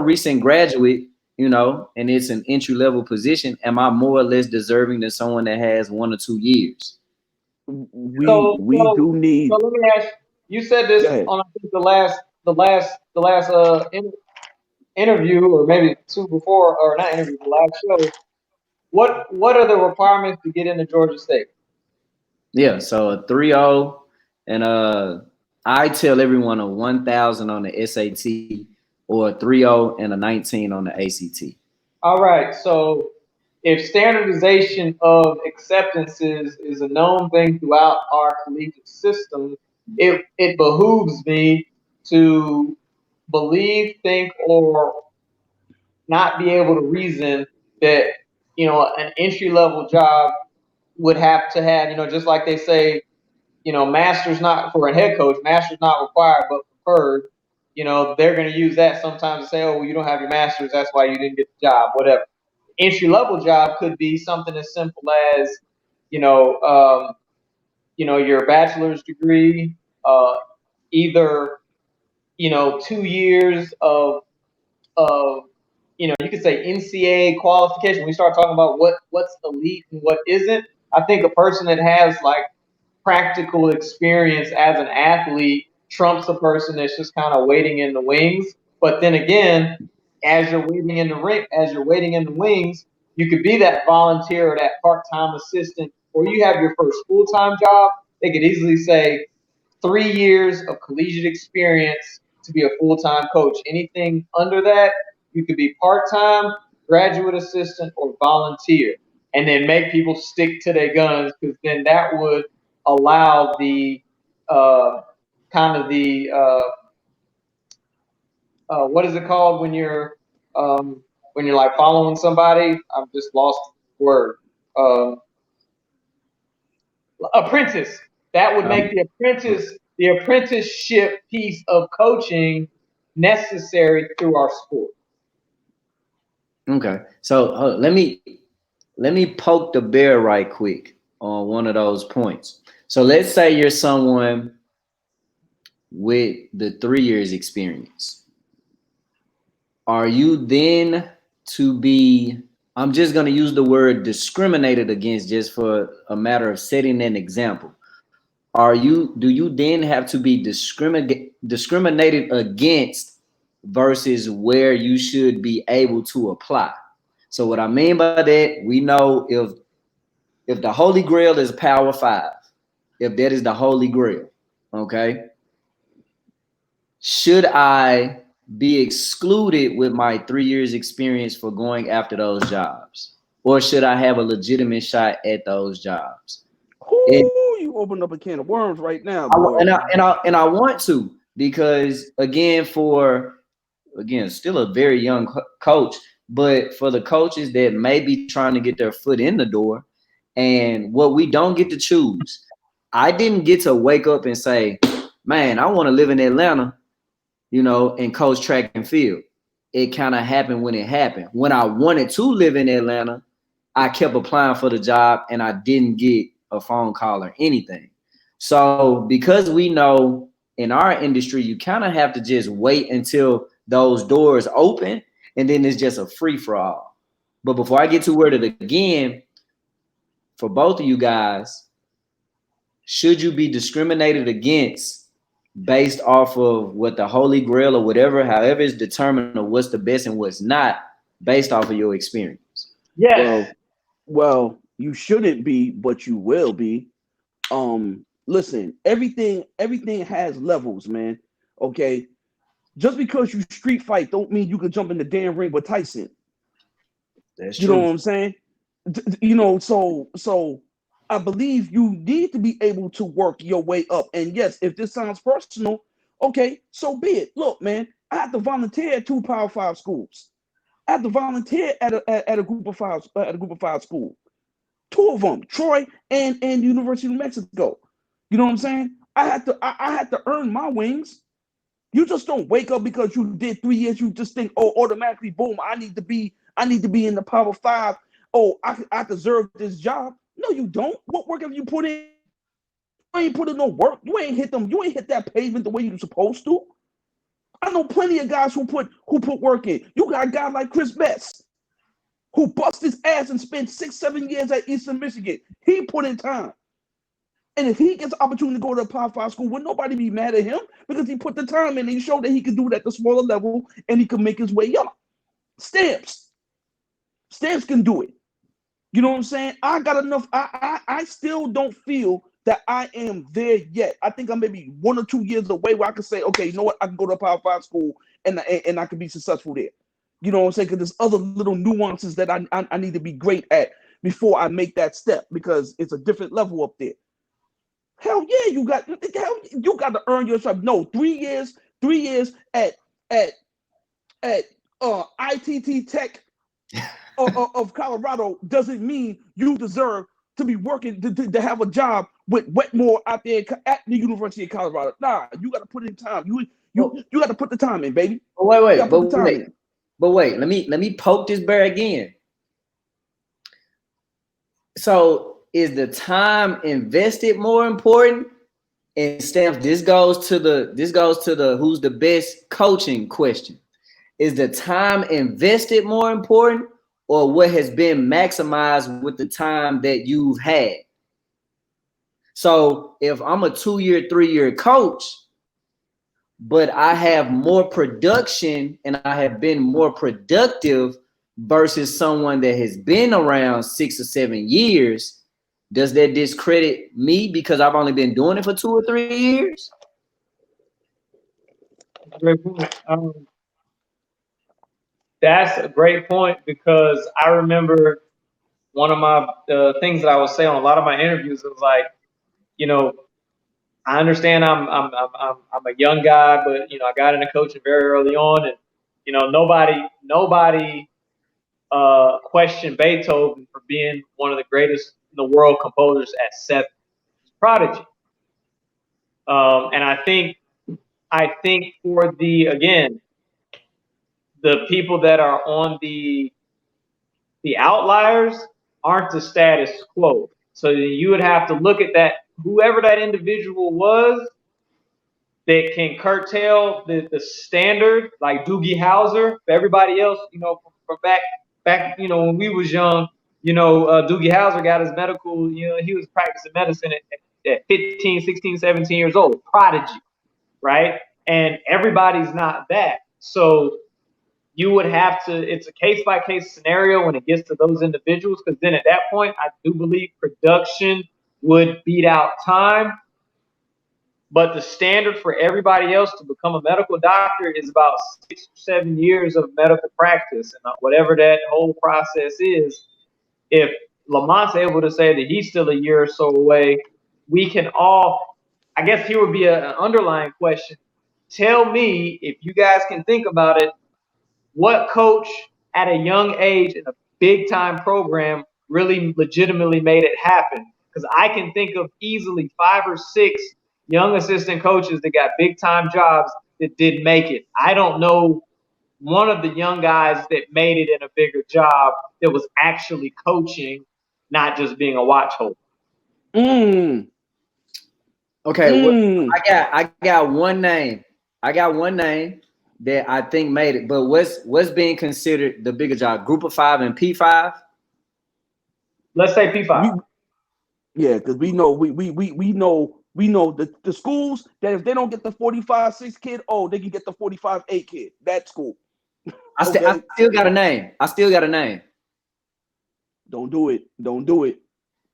recent graduate, and it's an entry level position, am I more or less deserving than someone that has 1 or 2 years? We do need. So let me ask. You said this on, I think, the last interview, or maybe 2 before, or not interview, the last show. What are the requirements to get into Georgia State? Yeah, so a 3.0, and I tell everyone a 1,000 on the SAT, or a 3.0 and a 19 on the ACT. All right, so if standardization of acceptances is a known thing throughout our collegiate system, it behooves me to believe, think, or not be able to reason that an entry level job would have to have, just like they say, master's not for a head coach, master's not required but preferred. They're going to use that sometimes to say, oh, well, you don't have your master's, that's why you didn't get the job, whatever. Entry level job could be something as simple as, your bachelor's degree, either 2 years of you could say NCAA qualification. We start talking about what's elite and what isn't. I think a person that has like practical experience as an athlete trumps a person that's just kind of waiting in the wings. But then again, as you're waiting in the wings, you could be that volunteer or that part-time assistant, or you have your first full-time job. They could easily say 3 years of collegiate experience to be a full-time coach. Anything under that, you could be part-time, graduate assistant, or volunteer, and then make people stick to their guns, because then that would allow the kind of the what is it called when you're like following somebody? I've just lost the word. Apprentice. That would make the apprenticeship piece of coaching necessary through our sport. Okay, so let me poke the bear right quick on one of those points. So let's say you're someone with the 3 years experience. Are you then to be, I'm just going to use the word discriminated against just for a matter of setting an example. Do you then have to be discriminated against versus where you should be able to apply? So what I mean by that, we know if the Holy Grail is Power 5, if that is the Holy Grail, okay, should I be excluded with my 3 years experience for going after those jobs? Or should I have a legitimate shot at those jobs? You opened up a can of worms right now, boy. And I want to, because again, still a very young coach, but for the coaches that may be trying to get their foot in the door, and what we don't get to choose. I didn't get to wake up and say, man, I want to live in Atlanta, and coach track and field. It kind of happened when it happened. When I wanted to live in Atlanta, I kept applying for the job and I didn't get a phone call or anything. So because we know in our industry, you kind of have to just wait until those doors open, and then it's just a free for all. But before I get to word it again, for both of you guys, should you be discriminated against based off of what the Holy Grail or whatever, however it's determined of what's the best and what's not, based off of your experience? Yes. Well, you shouldn't be, but you will be. Listen, everything has levels, man. Okay. Just because you street fight don't mean you can jump in the damn ring with Tyson. That's You true. know what I'm saying? So I believe you need to be able to work your way up. And yes, if this sounds personal, okay, so be it. Look, man, I had to volunteer at 2 Power 5 schools. I had to volunteer at a group of five school. 2 of them, Troy and University of New Mexico. You know what I'm saying? I had to earn my wings. You just don't wake up because you did 3 years. You just think, oh, automatically, boom, I need to be in the Power 5. Oh, I deserve this job. No, you don't. What work have you put in? You ain't put in no work. You ain't hit that pavement the way you're supposed to. I know plenty of guys who put work in. You got a guy like Chris Betts, who bust his ass and spent 6-7 years at Eastern Michigan. He put in time. And if he gets the opportunity to go to a Power 5 school, would nobody be mad at him? Because he put the time in and he showed that he could do it at the smaller level and he could make his way up. Stamps can do it. You know what I'm saying? I got enough. I still don't feel that I am there yet. I think I'm maybe 1 or 2 years away where I can say, okay, you know what? I can go to a Power 5 school and I can be successful there. You know what I'm saying? Because there's other little nuances that I need to be great at before I make that step, because it's a different level up there. Hell yeah, you got to earn your job. No, 3 years at ITT Tech of Colorado doesn't mean you deserve to be working to have a job with Wetmore out there at the University of Colorado. Nah, you got to put in time. You got to put the time in, baby. Wait. But wait. Let me poke this bear again. So is the time invested more important? And Stamps, this goes to the who's the best coaching question. Is the time invested more important, or what has been maximized with the time that you've had? So if I'm a 2-year, 3-year coach, but I have more production and I have been more productive versus someone that has been around 6 or 7 years, does that discredit me because I've only been doing it for 2 or 3 years? Great point. That's a great point, because I remember one of my things that I would say on a lot of my interviews was like, I understand I'm a young guy, but I got into coaching very early on, and nobody questioned Beethoven for being one of the greatest in the world composers at 7. Prodigy. And I think for the people that are on the outliers aren't the status quo. So you would have to look at that, whoever that individual was that can curtail the standard, like Doogie Howser. For everybody else, from back, when we was young, Doogie Howser got his medical, he was practicing medicine at 15, 16, 17 years old, prodigy, right? And everybody's not that. So you would have to, it's a case-by-case scenario when it gets to those individuals, because then at that point, I do believe production would beat out time. But the standard for everybody else to become a medical doctor is about 6 or 7 years of medical practice. And whatever that whole process is, if Lamont's able to say that he's still a year or so away, we can all, I guess here would be an underlying question. Tell me, if you guys can think about it, what coach at a young age in a big time program really legitimately made it happen? Because I can think of easily 5 or 6 young assistant coaches that got big time jobs that didn't make it. I don't know one of the young guys that made it in a bigger job that was actually coaching, not just being a watch holder. Okay, well, I got one name. That I think made it. But what's being considered the bigger job? Group of 5 and P5? Let's say P5. Because we know the schools that if they don't get the 45-6 kid, they can get the 45-8 kid. That school. I still got a name. Don't do it.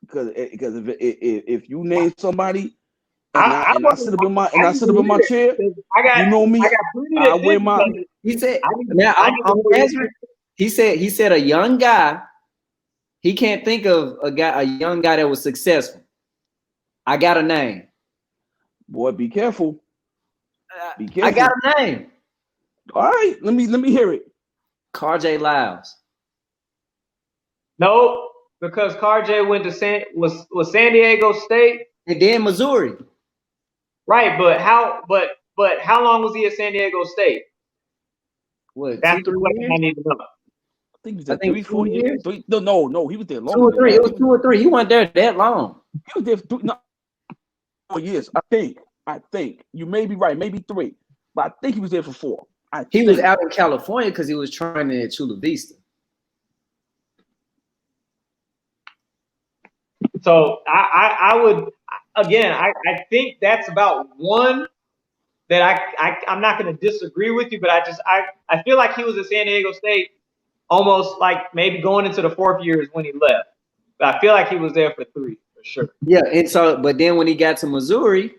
Because if you name somebody, I sit up in my chair. You know me. I wear my. He said. Now I'm answering. He said a young guy. He can't think of a young guy that was successful. I got a name. Boy, be careful. Be careful. I got a name. All right, let me hear it. CarJ Lyles. No, because CarJ went to San Diego State and then Missouri. Right, but how long was he at San Diego State? What? That's the question I need to know. I think he was there 3, 4 years. No, he was there long. 2 or 3. It was 2 or 3. He wasn't there that long. He was there for 4 years. I think you may be right, maybe 3, but I think he was there for 4. He was out in California because he was training at Chula Vista. So I would, again, I think that's about one that I'm not going to disagree with you, but I feel like he was at San Diego State almost like maybe going into the 4th year is when he left. But I feel like he was there for 3 for sure. Yeah, and so but then when he got to Missouri,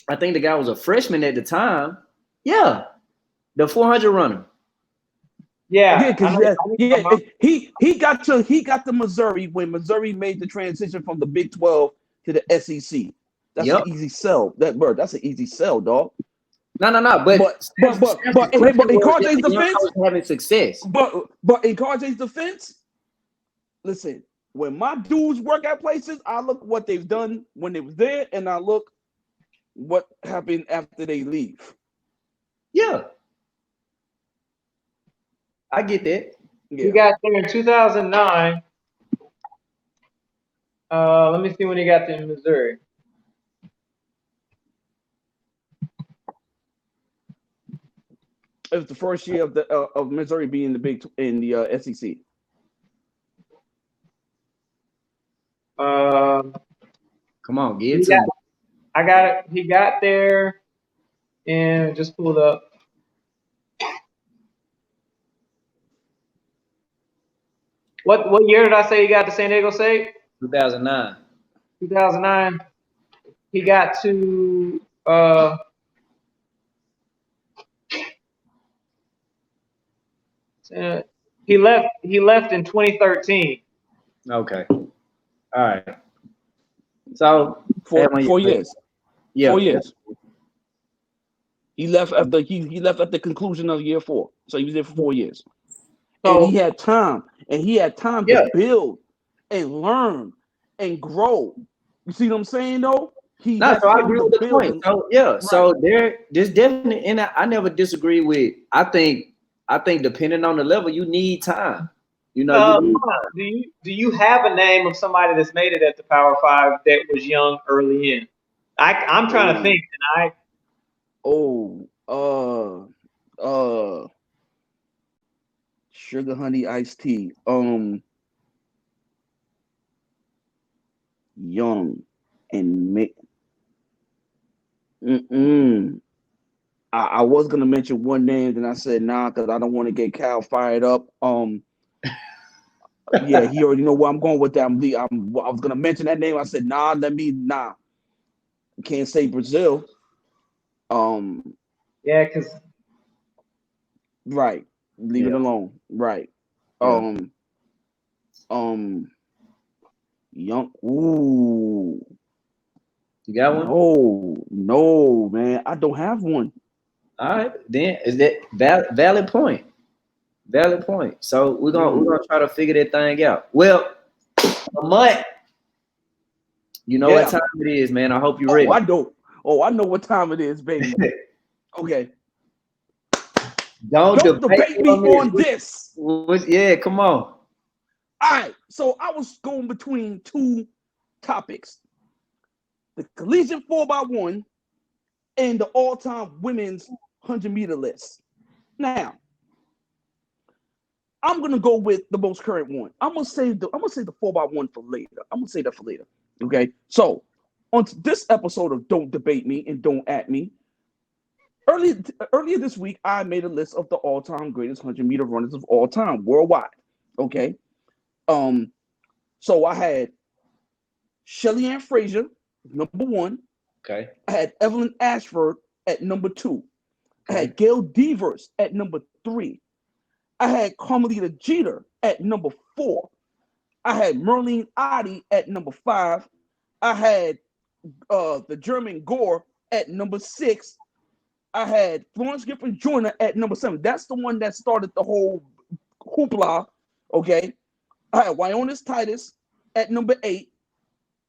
I think the guy was a freshman at the time. Yeah, the 400 runner. Yeah, he got to Missouri when Missouri made the transition from the Big 12 to the SEC. That's an easy sell. That's an easy sell, dog. No. But in CarJ's defense, having success. But in CarJ's defense, listen, When my dudes work at places, I look what they've done when they was there, and I look what happened after they leave. Yeah, I get that. He Yeah. got there in 2009. Let me see when he got there in Missouri. It was the first year of Missouri being in the SEC. Come on, get He to got, me. I got it. He got there and just pulled up. What year did I say he got to San Diego State? 2009. 2009. He got to he left in 2013. Okay. All right. So For 4 years. Yeah. 4 years. He left after he left at the conclusion of year 4. So he was there for 4 years. So And he had time. And he had time Yeah. to build and learn and grow. You see what I'm saying though? He No, had so I time agree to with the build. point. So yeah, Right. so there's definitely, and I never disagree with. I think depending on the level, you need time. You know, you need time. do you have a name of somebody that's made it at the Power Five that was young early in? I'm trying to think, and Sugar honey iced tea. Young and make. I was gonna mention one name, then I said nah, because I don't want to get Cal fired up. Yeah, he already know where I'm going with that. I was gonna mention that name. I said nah. Can't say Brazil. yeah, because Right. Leave it Yeah. alone. Right. Yeah. Young. Ooh. You got one? No, man. I don't have one. All right. Then is that valid point? Valid point. So we're gonna try to figure that thing out. Well, a month. You know what Yeah. time it is, man. I hope you're ready. I know. Oh, I know what time it is, baby. Okay. Don't debate me on this. Yeah, come on. All right. So I was going between two topics: the collegiate 4x1 and the all-time women's 100-meter list. Now, I'm gonna go with the most current one. I'm gonna say the 4x1 for later. I'm gonna say that for later. Okay. So on this episode of Don't Debate Me and Don't At Me, earlier this week, I made a list of the all-time greatest 100-meter runners of all time worldwide. Okay. So I had Shelly Ann Frazier, number 1. Okay. I had Evelyn Ashford at number 2. Okay. I had Gail Devers at number 3. I had Carmelita Jeter at number 4. I had Merlene Ottey at number 5. I had the German Gore at number 6. I had Florence Griffin Joyner at number 7. That's the one that started the whole hoopla. Okay. I had Wyonis Titus at number 8.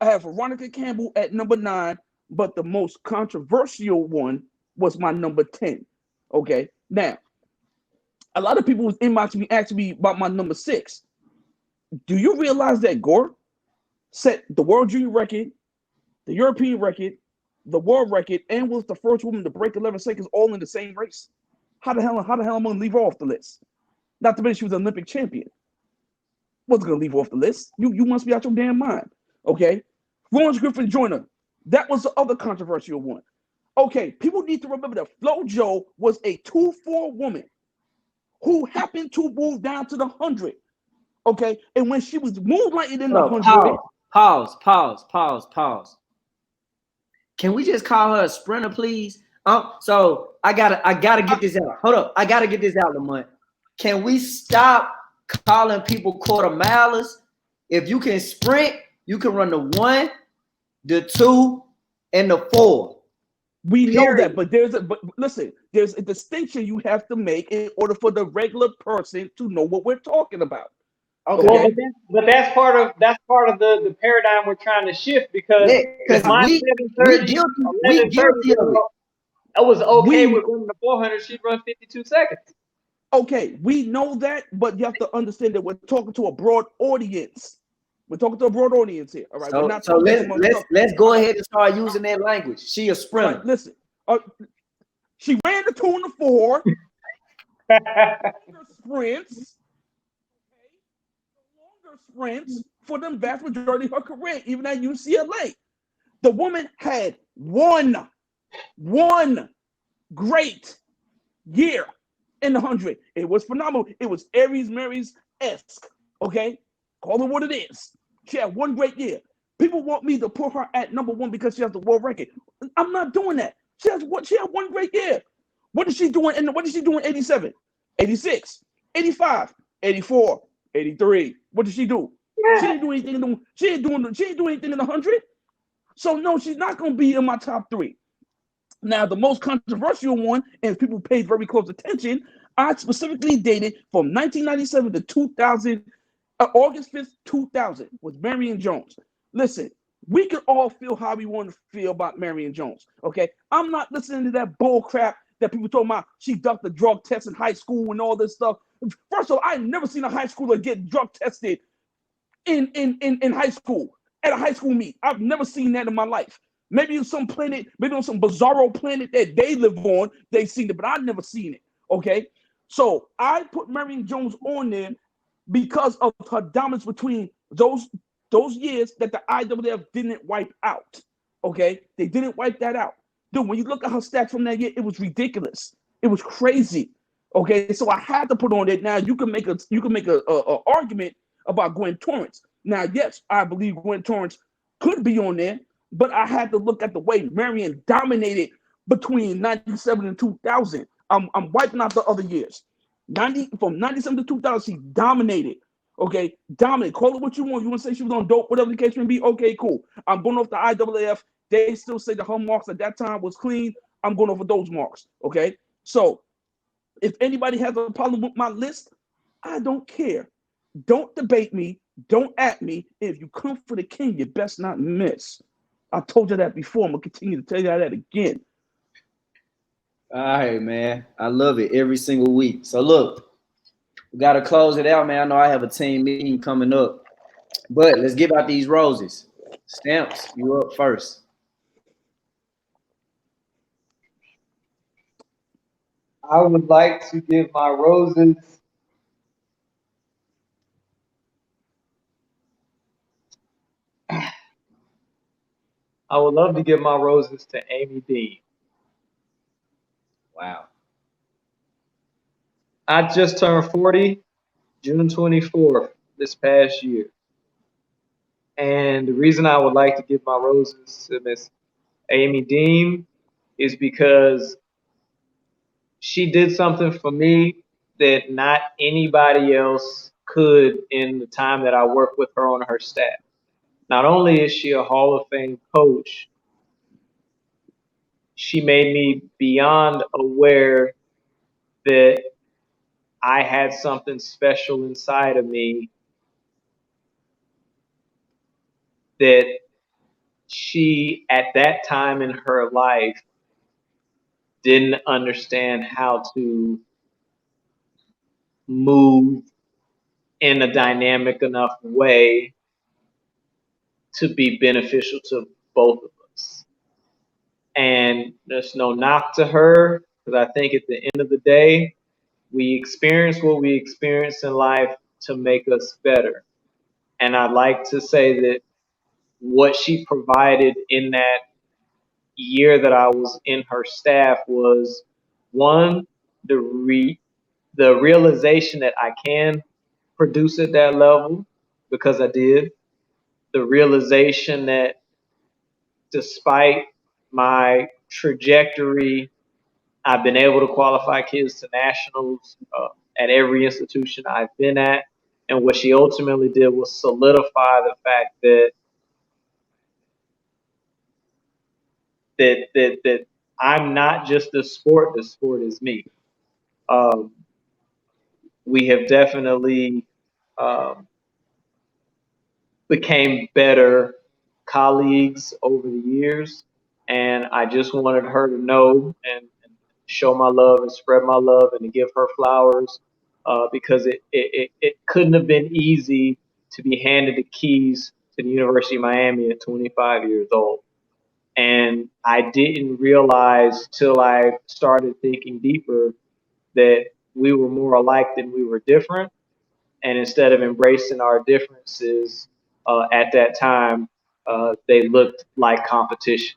I have Veronica Campbell at number 9, but the most controversial one was my number 10. Okay. Now, a lot of people was inboxing me asking me about my number 6. Do you realize that Gore set the world junior record, the European record, the world record, and was the first woman to break 11 seconds all in the same race? How the hell am I gonna leave her off the list? Not to mention she was an Olympic champion. Wasn't gonna leave her off the list. You must be out your damn mind. Okay. Florence Griffin Joyner. That was the other controversial one. Okay, people need to remember that FloJo was a 2'4" woman who happened to move down to the 100. Okay, and when she was moonlighting in the 100, Pause. Can we just call her a sprinter, please? So I gotta get this out. Hold up, I gotta get this out, Lamont. Can we stop calling people quarter milers? If you can sprint, you can run the 1, the 2, and the 4. We know that, but listen, there's a distinction you have to make in order for the regular person to know what we're talking about. Well, Okay. but that's part of the paradigm we're trying to shift because Yeah, if because my we 7:30, guilty. We 11:30 guilty year of it. old, I was okay We with running the 400, she'd run 52 seconds. okay, we know that, but you have to understand that we're talking to a broad audience. We're talking to a broad audience here. All right, we're So not so talking let's to my let's stuff. let's go ahead and start using that language. She a All right, sprinter. listen. Uh, she ran the 2 and the 4 sprints, longer sprints for the vast majority of her career, even at UCLA. The woman had one great year in the 100. It was phenomenal. It was Aries Mary's-esque. Okay, call it what it is. She had one great year. People want me to put her at number one because she has the world record. I'm not doing that. She had one great year. What is she doing? And what did she do in 87, 86, 85, 84, 83? What did she do? She didn't do anything in the she ain't doing anything in the 100. So no, she's not gonna be in my top three. Now, the most controversial one, and people paid very close attention, I specifically dated from 1997 to 2000, August 5th, 2000, was Marion Jones. Listen, we can all feel how we want to feel about Marion Jones, okay? I'm not listening to that bull crap that people talking about. She ducked the drug test in high school and all this stuff. First of all, I've never seen a high schooler get drug tested in high school at a high school meet. I've never seen that in my life. Maybe on some planet, maybe on some bizarro planet that they live on, they've seen it, but I've never seen it. Okay, so I put Marion Jones on there because of her dominance between those years that the IWF didn't wipe out. Okay, they didn't wipe that out. Dude, when you look at her stats from that year, it was ridiculous. It was crazy. Okay, so I had to put on it. Now you can make a argument about Gwen Torrance. Now, yes, I believe Gwen Torrance could be on there, but I had to look at the way Marion dominated between 97 and 2000. I'm wiping out the other years. From 97 to 2000, she dominated. Okay, dominant. Call it what you want. You want to say she was on dope, whatever the case may be. Okay, cool. I'm going off the IAAF. They still say that her marks at that time was clean. I'm going over those marks. Okay, so if anybody has a problem with my list, I don't care. Don't debate me. Don't at me. If you come for the king, you best not miss. I told you that before. I'm gonna continue to tell you that again. All right, man. I love it every single week. So look, we gotta close it out, man. I know I have a team meeting coming up, but let's give out these roses. Stamps, you up first. I would like to give my roses. I would love to give my roses to Amy Dean. Wow. I just turned 40, June 24th, this past year. And the reason I would like to give my roses to Miss Amy Dean is because she did something for me that not anybody else could in the time that I worked with her on her staff. Not only is she a Hall of Fame coach, she made me beyond aware that I had something special inside of me that she, at that time in her life, didn't understand how to move in a dynamic enough way to be beneficial to both of us. And there's no knock to her because I think at the end of the day, we experience what we experience in life to make us better. And I'd like to say that what she provided in that year that I was in her staff was one, the realization that I can produce at that level because I did. The realization that despite my trajectory, I've been able to qualify kids to nationals at every institution I've been at. And what she ultimately did was solidify the fact that I'm not just the sport is me. Um, we have definitely became better colleagues over the years. And I just wanted her to know and show my love and spread my love and to give her flowers because it couldn't have been easy to be handed the keys to the University of Miami at 25 years old. And I didn't realize till I started thinking deeper that we were more alike than we were different. And instead of embracing our differences at that time, they looked like competition.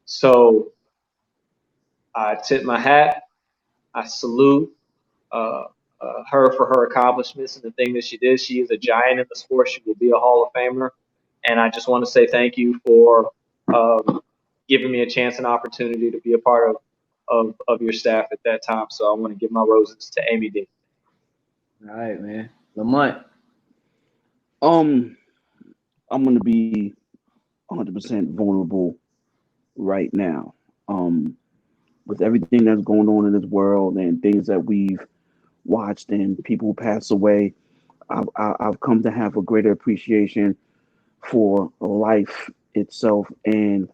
So I tip my hat. I salute uh, her for her accomplishments and the thing that she did. She is a giant in the sport. She will be a Hall of Famer. And I just want to say thank you for giving me a chance and opportunity to be a part of your staff at that time. So I want to give my roses to Amy D. All right, man. Lamont. I'm gonna be 100% vulnerable right now. With everything that's going on in this world and things that we've watched and people pass away, I've come to have a greater appreciation for life itself and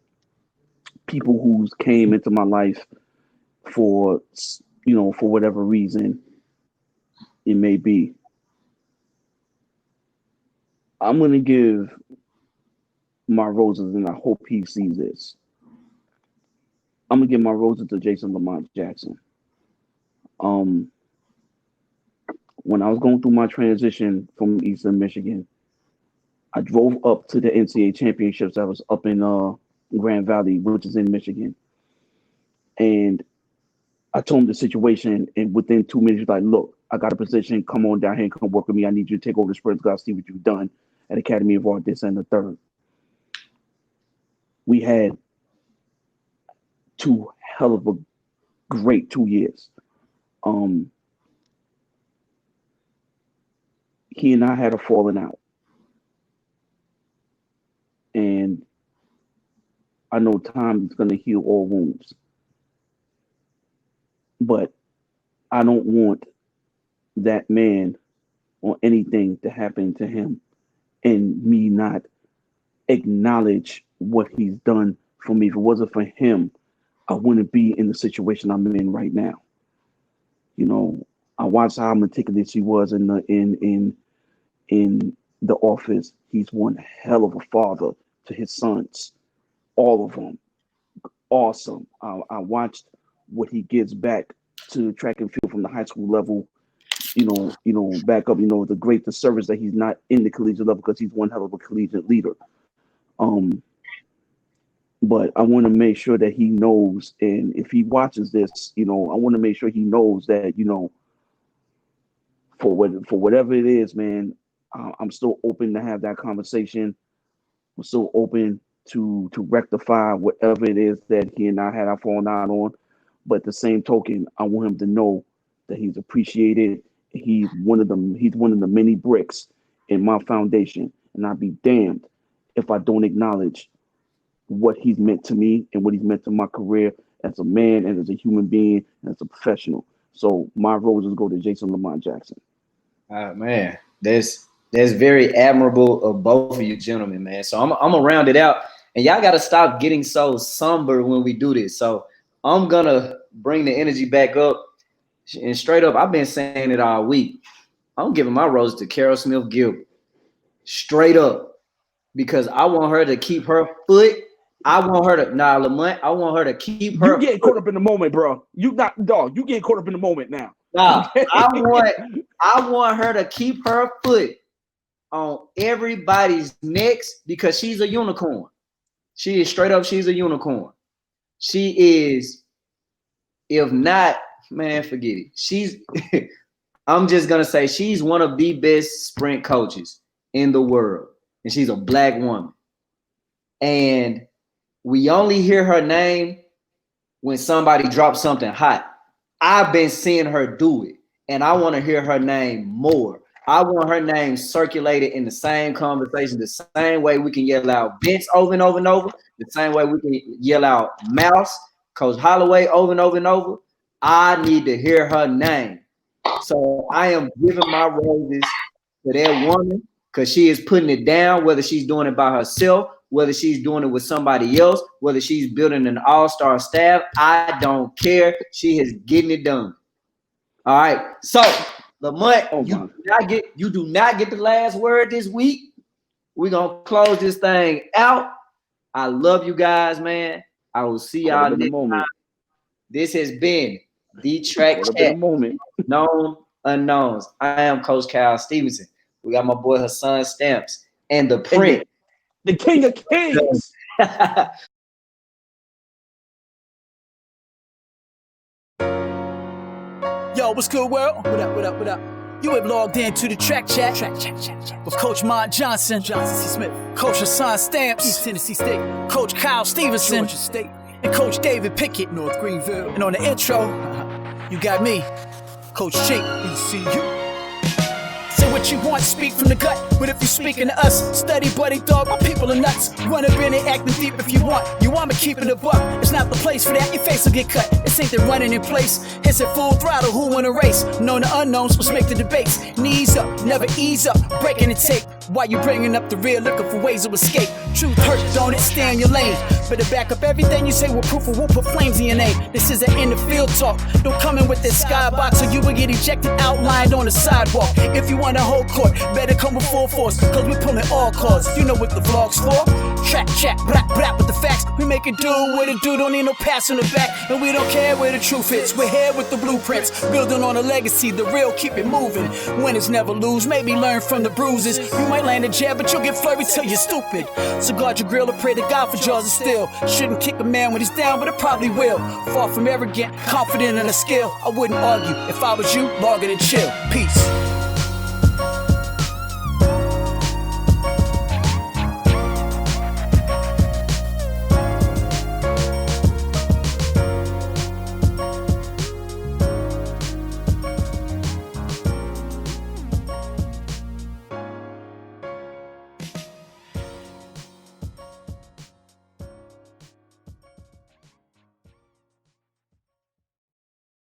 people who came into my life for for whatever reason it may be. I'm gonna give my roses, and I hope he sees this. I'm gonna give my roses to Jason Lamont Jackson. Um, when I was going through my transition from Eastern Michigan, I drove up to the NCAA championships. I was up in Grand Valley, which is in Michigan, and I told him the situation. And within 2 minutes, he's like, "Look, I got a position. Come on down here and come work with me. I need you to take over the sprints. Got to see what you've done at Academy of Art, this and the third." We had two hell of a great 2 years. He and I had a falling out. And I know time is going to heal all wounds. But I don't want that man or anything to happen to him and me not acknowledge what he's done for me. If it wasn't for him, I wouldn't be in the situation I'm in right now. You know, I watched how meticulous he was in the office. He's one hell of a father to his sons, all of them. Awesome. I watched what he gives back to track and field from the high school level. Back up. The service that he's not in the collegiate level because he's one hell of a collegiate leader. But I want to make sure that he knows, and if he watches this, I want to make sure he knows that, for whatever it is, man, I'm still open to have that conversation. I'm still open to rectify whatever it is that he and I had our falling out on. But the same token, I want him to know that he's appreciated. He's one of the many bricks in my foundation, and I'd be damned if I don't acknowledge what he's meant to me and what he's meant to my career as a man and as a human being and as a professional. So my roses go to Jason Lamont Jackson. Man, that's very admirable of both of you gentlemen, man. So I'm gonna round it out, and y'all gotta stop getting so somber when we do this. So I'm gonna bring the energy back up, and straight up, I've been saying it all week. I'm giving my roses to Carol Smith Gilbert, straight up, because I want her to keep her foot. I want her to Lamont. I want her to keep her. You getting caught up in the moment, bro. You not dog. You getting caught up in the moment now. Nah, I want her to keep her foot on everybody's necks because she's a unicorn. She is straight up. She's a unicorn. She is. If not, man, forget it. She's. I'm just gonna say she's one of the best sprint coaches in the world, and she's a black woman. And we only hear her name when somebody drops something hot. I've been seeing her do it, and I want to hear her name more. I want her name circulated in the same conversation, the same way we can yell out Vince over and over and over, the same way we can yell out Mouse, Coach Holloway over and over and over. I need to hear her name. So I am giving my roses to that woman because she is putting it down, whether she's doing it by herself, whether she's doing it with somebody else, whether she's building an all-star staff. I don't care. She is getting it done. All right. So Lamont, you do not get the last word this week. We're gonna close this thing out. I love you guys, man. I will see y'all next time. This has been the Track Chat. Known unknowns. I am Coach Kyle Stevenson. We got my boy Hassan Stamps and the Prince, the King of Kings. Yo, what's good, world? What up, what up, what up? You have logged into the Track Chat with Coach Mont Johnson, Johnson C. Smith, Coach Hassan Stamps, East Tennessee State, Coach Kyle Stevenson, Georgia State, and Coach David Pickett, North Greenville. And on the intro, you got me, Coach G. ECU. Say what you want, speak from the gut. But if you're speaking to us, study, buddy, dog, my people are nuts. You wanna be in it, acting deep if you want. You want me keep it a buck. It's not the place for that, your face will get cut. This ain't the running in place. It's at full throttle, who wanna race? Known the unknowns, let's make the debates. Knees up, never ease up, breaking the tape. Why you bringing up the real, looking for ways to escape? Truth hurt, don't it? Stay in your lane. Better back up everything you say with proof, or we'll put flames in your name. This is an end of field talk. Don't come in with this skybox, or you will get ejected, outlined on the sidewalk. If you want to hold court, better come with full force, cause we pulling all cards. You know what the vlog's for? Track, rap with the facts. We make it do what it do, don't need no pass on the back. And we don't care where the truth is. We're here with the blueprints, building on a legacy, the real, keep it moving. Winners never lose, maybe learn from the bruises. You might land in jail, but you'll get flurried till you're stupid. So guard your grill or pray to God for jaws of steel. Shouldn't kick a man when he's down, but it probably will. Far from arrogant, confident in a skill. I wouldn't argue. If I was you, log it and chill. Peace.